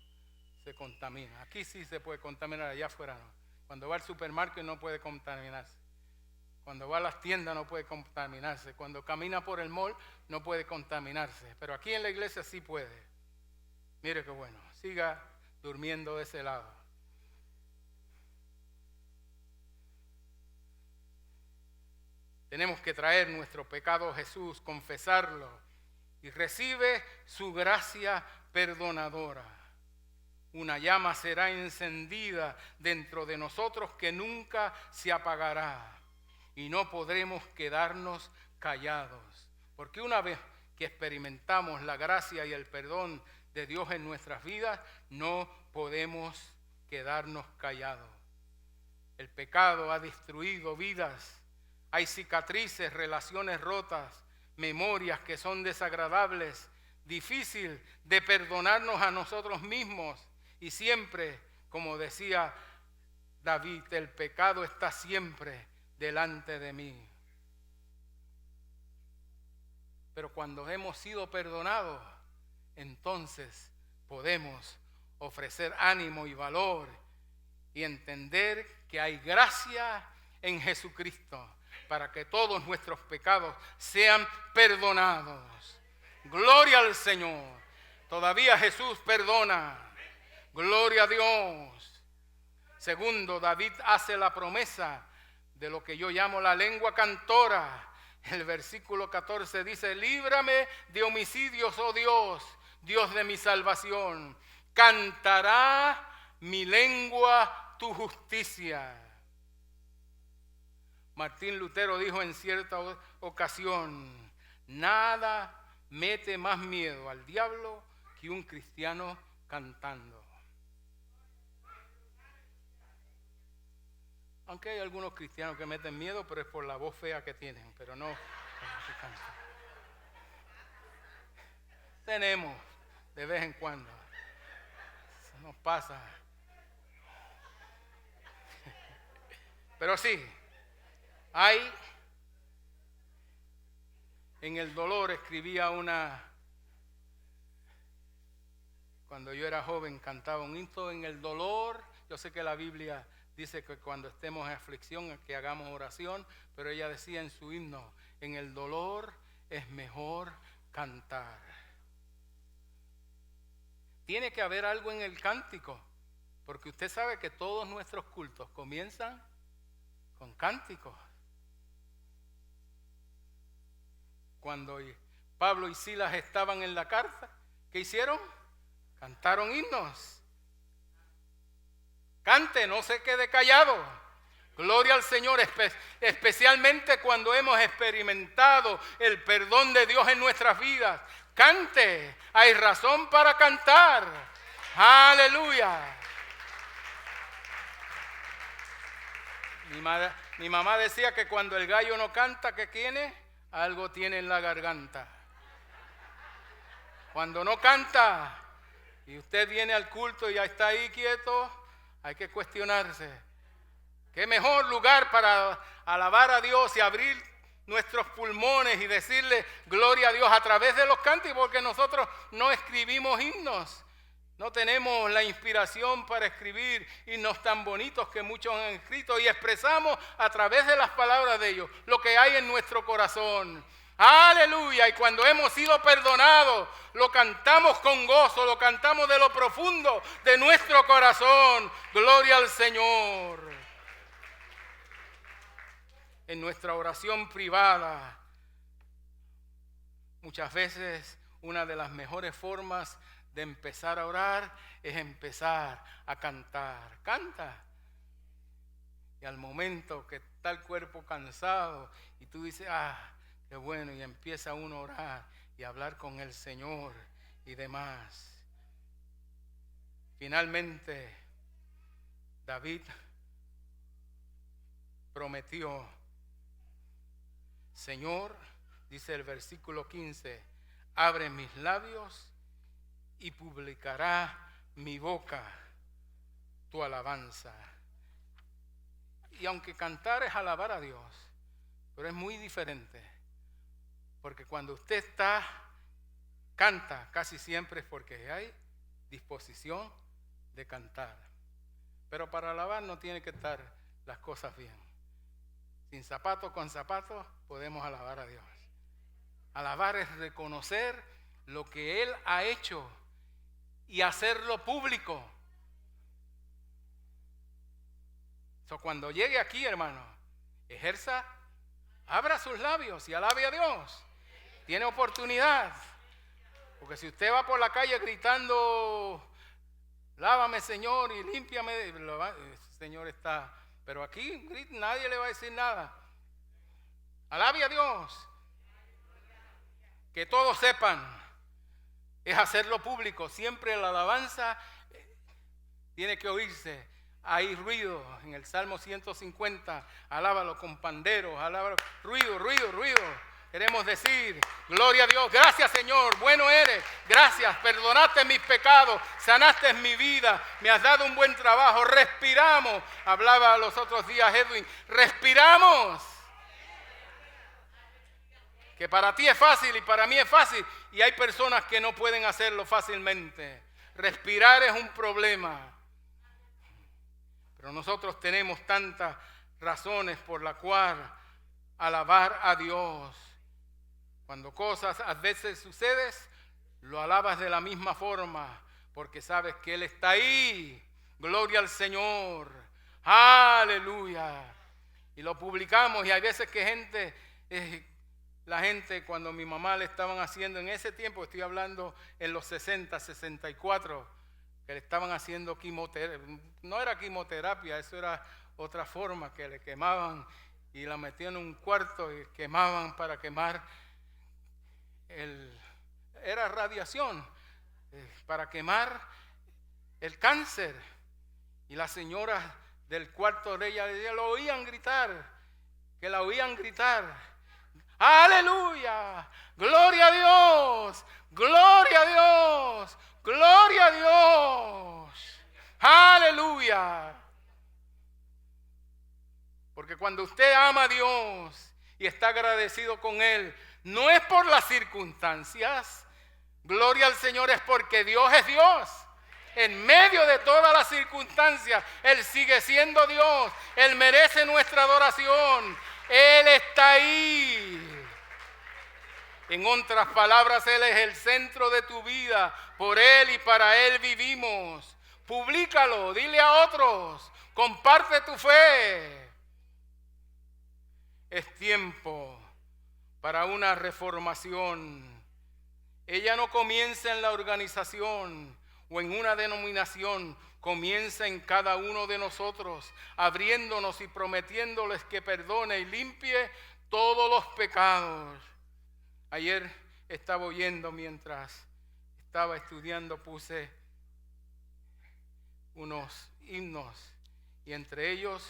se contamina. Aquí sí se puede contaminar, allá afuera no. Cuando va al supermercado no puede contaminarse. Cuando va a las tiendas no puede contaminarse. Cuando camina por el mall no puede contaminarse. Pero aquí en la iglesia sí puede. Mire qué bueno, siga durmiendo de ese lado. Tenemos que traer nuestro pecado a Jesús, confesarlo y recibe su gracia perdonadora. Una llama será encendida dentro de nosotros que nunca se apagará y no podremos quedarnos callados. Porque una vez que experimentamos la gracia y el perdón de Dios en nuestras vidas, no podemos quedarnos callados. El pecado ha destruido vidas. Hay cicatrices, relaciones rotas, memorias que son desagradables, difícil de perdonarnos a nosotros mismos. Y siempre, como decía David, el pecado está siempre delante de mí. Pero cuando hemos sido perdonados, entonces podemos ofrecer ánimo y valor y entender que hay gracia en Jesucristo para que todos nuestros pecados sean perdonados. Gloria al Señor. Todavía Jesús perdona. Gloria a Dios. Segundo, David hace la promesa de lo que yo llamo la lengua cantora. El versículo 14 dice: líbrame de homicidios, oh Dios, Dios de mi salvación. Cantará mi lengua tu justicia. Martín Lutero dijo en cierta ocasión: nada mete más miedo al diablo que un cristiano cantando. Aunque hay algunos cristianos que meten miedo, pero es por la voz fea que tienen, pero no que cantan. Tenemos de vez en cuando. Eso nos pasa. Pero sí, hay en el dolor, escribía cuando yo era joven cantaba un himno en el dolor. Yo sé que la Biblia dice que cuando estemos en aflicción que hagamos oración, pero ella decía en su himno: en el dolor es mejor cantar. Tiene que haber algo en el cántico, porque usted sabe que todos nuestros cultos comienzan con cánticos. Cuando Pablo y Silas estaban en la cárcel, ¿qué hicieron? Cantaron himnos. Cante, no se quede callado. Gloria al Señor, especialmente cuando hemos experimentado el perdón de Dios en nuestras vidas. Cante, hay razón para cantar. Aleluya. Mi mamá decía que cuando el gallo no canta, ¿qué tiene? Algo tiene en la garganta. Cuando no canta y usted viene al culto y ya está ahí quieto, hay que cuestionarse. ¿Qué mejor lugar para alabar a Dios y abrir nuestros pulmones y decirle gloria a Dios a través de los cánticos? Porque nosotros no escribimos himnos. No tenemos la inspiración para escribir himnos tan bonitos que muchos han escrito, y expresamos a través de las palabras de ellos lo que hay en nuestro corazón. Aleluya. Y cuando hemos sido perdonados, lo cantamos con gozo, lo cantamos de lo profundo de nuestro corazón. Gloria al Señor. En nuestra oración privada, muchas veces una de las mejores formas de empezar a orar es empezar a cantar. Canta. Y al momento que está el cuerpo cansado y tú dices: qué bueno, y empieza uno a orar y a hablar con el Señor y demás. Finalmente, David prometió: Señor, dice el versículo 15, abre mis labios y publicará mi boca tu alabanza. Y aunque cantar es alabar a Dios, pero es muy diferente. Porque cuando usted canta, casi siempre es porque hay disposición de cantar. Pero para alabar no tiene que estar las cosas bien. Sin zapatos, con zapatos, podemos alabar a Dios. Alabar es reconocer lo que Él ha hecho y hacerlo público. Cuando llegue aquí, hermano, ejerza Abra sus labios y alabe a Dios. Tiene oportunidad. Porque si usted va por la calle gritando, lávame Señor y límpiame, el Señor está. Pero aquí nadie le va a decir nada. Alabe a Dios. Que todos sepan. Es hacerlo público. Siempre la alabanza tiene que oírse. Hay ruido. En el Salmo 150, alábalo con panderos, alábalo. Ruido, ruido, ruido. Queremos decir, gloria a Dios, gracias Señor, bueno eres, gracias, perdonaste mis pecados, sanaste mi vida, me has dado un buen trabajo, respiramos. Hablaba los otros días Edwin, respiramos. Que para ti es fácil y para mí es fácil, y hay personas que no pueden hacerlo fácilmente. Respirar es un problema. Pero nosotros tenemos tantas razones por las cuales alabar a Dios. Cuando cosas a veces suceden, lo alabas de la misma forma, porque sabes que Él está ahí. Gloria al Señor. Aleluya. Y lo publicamos, y hay veces que la gente, cuando mi mamá le estaban haciendo en ese tiempo, estoy hablando en los 60, 64, que le estaban haciendo quimioterapia. No era quimioterapia, eso era otra forma, que le quemaban y la metían en un cuarto y quemaban para quemar. Era radiación para quemar el cáncer. Y las señoras del cuarto de ella lo oían gritar, que la oían gritar. Aleluya, gloria a Dios, gloria a Dios, gloria a Dios, aleluya. Porque cuando usted ama a Dios y está agradecido con Él, no es por las circunstancias, gloria al Señor, es porque Dios es Dios. En medio de todas las circunstancias, Él sigue siendo Dios. Él merece nuestra adoración. Él está ahí. En otras palabras, Él es el centro de tu vida. Por Él y para Él vivimos. Públicalo, dile a otros, comparte tu fe. Es tiempo para una reformación. Ella no comienza en la organización o en una denominación, comienza en cada uno de nosotros, abriéndonos y prometiéndoles que perdone y limpie todos los pecados. Ayer estaba oyendo, mientras estaba estudiando, puse unos himnos y entre ellos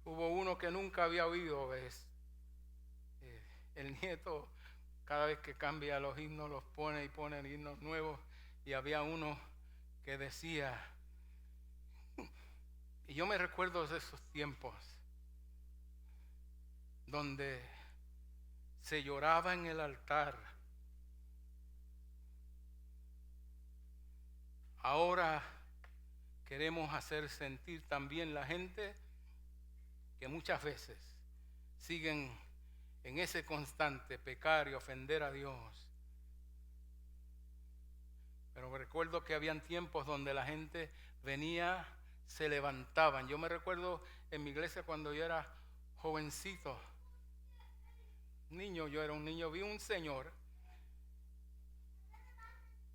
hubo uno que nunca había oído. El nieto, cada vez que cambia los himnos, los pone y pone himnos nuevos. Y había uno que decía, y yo me recuerdo de esos tiempos, donde se lloraba en el altar. Ahora queremos hacer sentir también la gente que muchas veces siguen en ese constante pecar y ofender a Dios. Pero recuerdo que habían tiempos donde la gente venía, se levantaban. Yo me recuerdo en mi iglesia cuando yo era jovencito, yo era un niño, vi un señor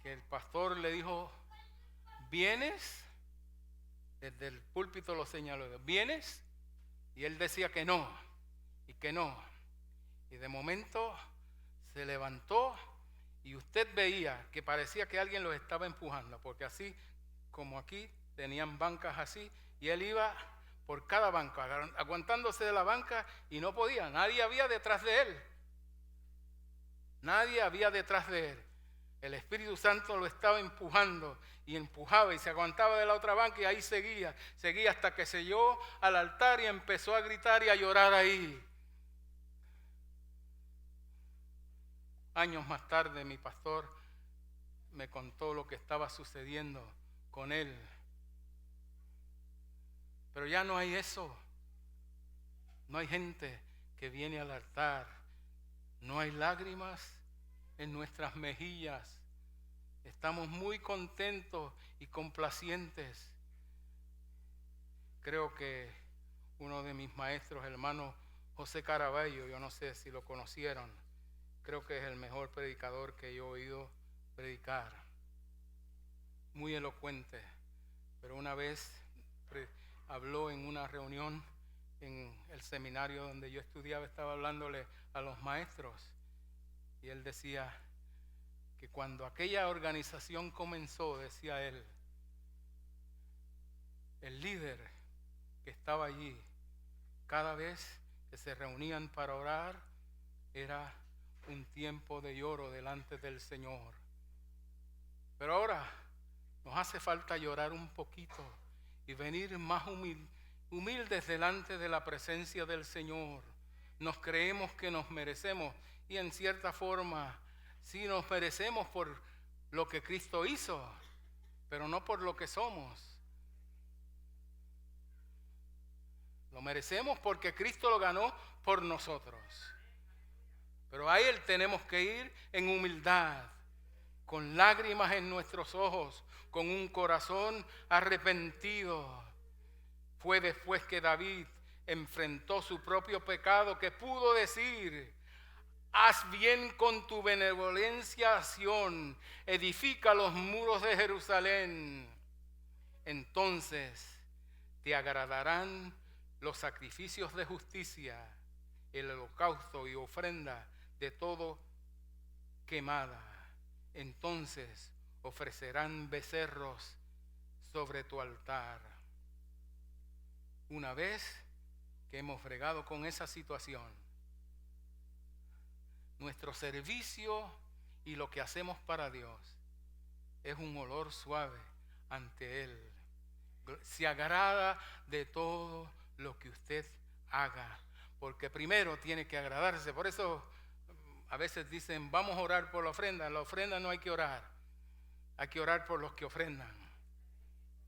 que el pastor le dijo, ¿vienes? Desde el púlpito lo señaló, ¿vienes? Y él decía que no, y que no. Y de momento se levantó y usted veía que parecía que alguien los estaba empujando, porque así como aquí tenían bancas así, y él iba por cada banca, aguantándose de la banca y no podía, nadie había detrás de él. Nadie había detrás de él. El Espíritu Santo lo estaba empujando y empujaba y se aguantaba de la otra banca y ahí seguía hasta que se llegó al altar y empezó a gritar y a llorar ahí. Años más tarde mi pastor me contó lo que estaba sucediendo con él. Pero ya no hay eso. No hay gente que viene al altar. No hay lágrimas en nuestras mejillas. Estamos muy contentos y complacientes. Creo que uno de mis maestros, el hermano José Caraballo, yo no sé si lo conocieron, creo que es el mejor predicador que yo he oído predicar, muy elocuente, pero una vez habló en una reunión en el seminario donde yo estudiaba, estaba hablándole a los maestros y él decía que cuando aquella organización comenzó, decía él, el líder que estaba allí, cada vez que se reunían para orar, era un tiempo de lloro delante del Señor. Pero ahora nos hace falta llorar un poquito y venir más humildes delante de la presencia del Señor. Nos creemos que nos merecemos y en cierta forma sí nos merecemos por lo que Cristo hizo, pero no por lo que somos. Lo merecemos porque Cristo lo ganó por nosotros. Pero a Él tenemos que ir en humildad, con lágrimas en nuestros ojos, con un corazón arrepentido. Fue después que David enfrentó su propio pecado que pudo decir: haz bien con tu benevolencia a Sión, edifica los muros de Jerusalén. Entonces te agradarán los sacrificios de justicia, el holocausto y ofrenda de todo quemada. Entonces ofrecerán becerros sobre tu altar. Una vez que hemos fregado con esa situación, nuestro servicio y lo que hacemos para Dios es un olor suave ante Él. Se agrada de todo lo que usted haga, porque primero tiene que agradarse. Por eso a veces dicen, vamos a orar por la ofrenda. La ofrenda no hay que orar por los que ofrendan.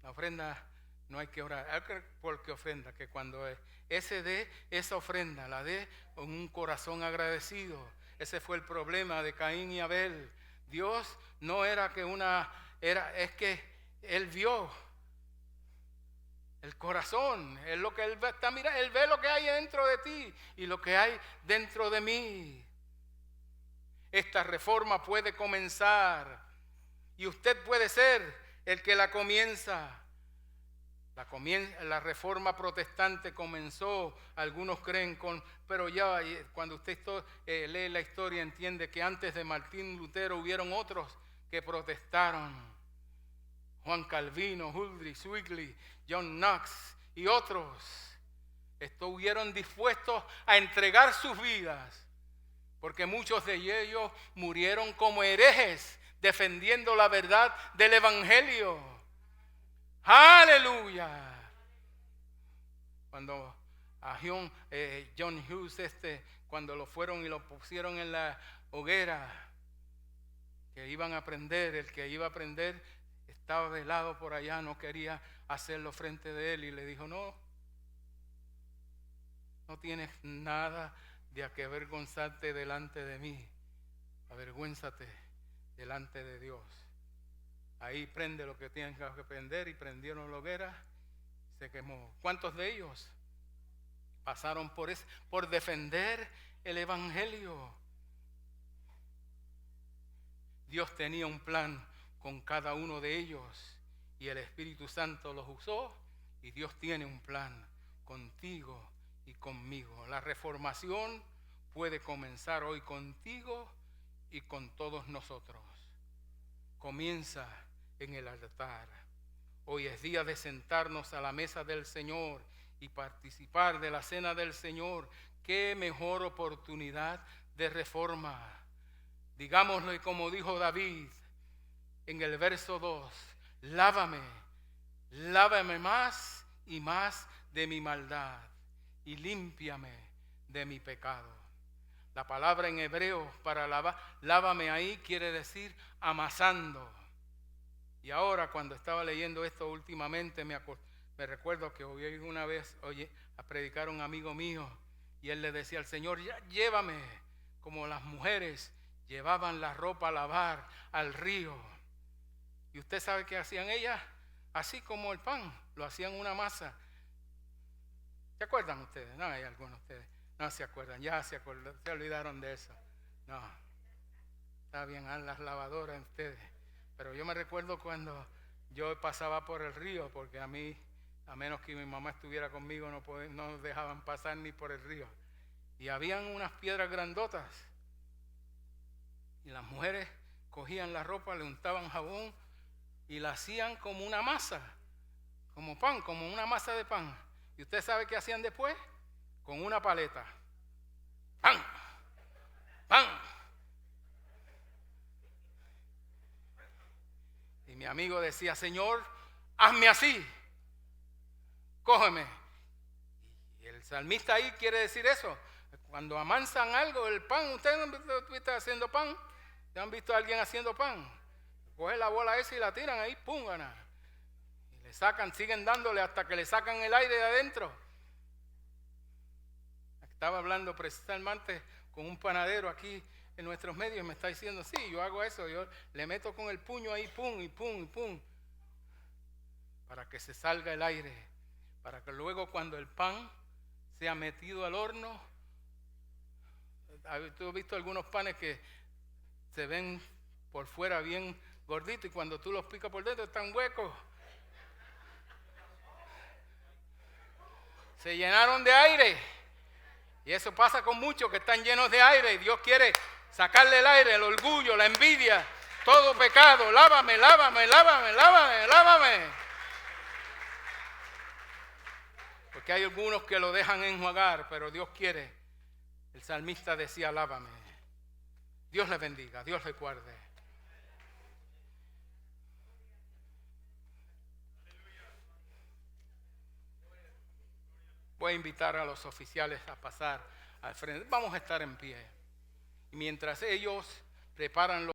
La ofrenda no hay que orar, hay que orar por el que ofrenda, que cuando ese dé esa ofrenda, la dé con un corazón agradecido. Ese fue el problema de Caín y Abel. Dios no era que es que Él vio el corazón, es lo que Él está mirando. Él ve lo que hay dentro de ti y lo que hay dentro de mí. Esta reforma puede comenzar y usted puede ser el que la comienza. La reforma protestante comenzó, algunos creen pero ya cuando usted lee la historia entiende que antes de Martín Lutero hubieron otros que protestaron. Juan Calvino, Huldrych, Zwingli, John Knox y otros estuvieron dispuestos a entregar sus vidas, porque muchos de ellos murieron como herejes defendiendo la verdad del Evangelio. ¡Aleluya! Cuando a John Hughes, cuando lo fueron y lo pusieron en la hoguera, que iban a aprender, el que iba a aprender estaba velado por allá, no quería hacerlo frente de él y le dijo, no tienes nada de a que avergonzarte delante de mí, avergüénzate delante de Dios. Ahí prende lo que tienes que prender y prendieron la hoguera, se quemó. ¿Cuántos de ellos pasaron por defender el Evangelio? Dios tenía un plan con cada uno de ellos y el Espíritu Santo los usó, y Dios tiene un plan contigo y conmigo. La reformación puede comenzar hoy contigo y con todos nosotros. Comienza en el altar. Hoy es día de sentarnos a la mesa del Señor y participar de la cena del Señor. Qué mejor oportunidad de reforma. Digámoslo como dijo David en el verso 2, lávame más y más de mi maldad y límpiame de mi pecado. La palabra en hebreo para lávame ahí quiere decir amasando. Y ahora cuando estaba leyendo esto últimamente me recuerdo que oí una vez a predicar un amigo mío y él le decía al Señor, ya llévame como las mujeres llevaban la ropa a lavar al río. ¿Y usted sabe qué hacían ellas? Así como el pan, lo hacían una masa. ¿Se acuerdan ustedes? No, hay algunos de ustedes. No se acuerdan, ya se olvidaron de eso. No, está bien, las lavadoras ustedes. Pero yo me recuerdo cuando yo pasaba por el río, porque a mí, a menos que mi mamá estuviera conmigo, no dejaban pasar ni por el río. Y habían unas piedras grandotas. Y las mujeres cogían la ropa, le untaban jabón y la hacían como una masa, como pan, como una masa de pan. ¿Y usted sabe qué hacían después? Con una paleta. ¡Pan! ¡Pan! Y mi amigo decía, Señor, hazme así. Cógeme. Y el salmista ahí quiere decir eso. Cuando amansan algo, el pan, ¿ustedes no han visto haciendo pan? ¿Han visto a alguien haciendo pan? Cogen la bola esa y la tiran ahí, ¡pum! Gana. Y le sacan, siguen dándole hasta que le sacan el aire de adentro. Estaba hablando precisamente con un panadero aquí en nuestros medios y me está diciendo, sí, yo hago eso, yo le meto con el puño ahí, pum, y pum, y pum, para que se salga el aire, para que luego cuando el pan sea metido al horno, ¿tú has visto algunos panes que se ven por fuera bien gorditos y cuando tú los picas por dentro están huecos? Se llenaron de aire. Y eso pasa con muchos que están llenos de aire y Dios quiere sacarle el aire, el orgullo, la envidia, todo pecado. Lávame, lávame, lávame, lávame, lávame. Porque hay algunos que lo dejan enjuagar, pero Dios quiere. El salmista decía, lávame. Dios le bendiga, Dios le guarde. Voy a invitar a los oficiales a pasar al frente. Vamos a estar en pie. Y mientras ellos preparan los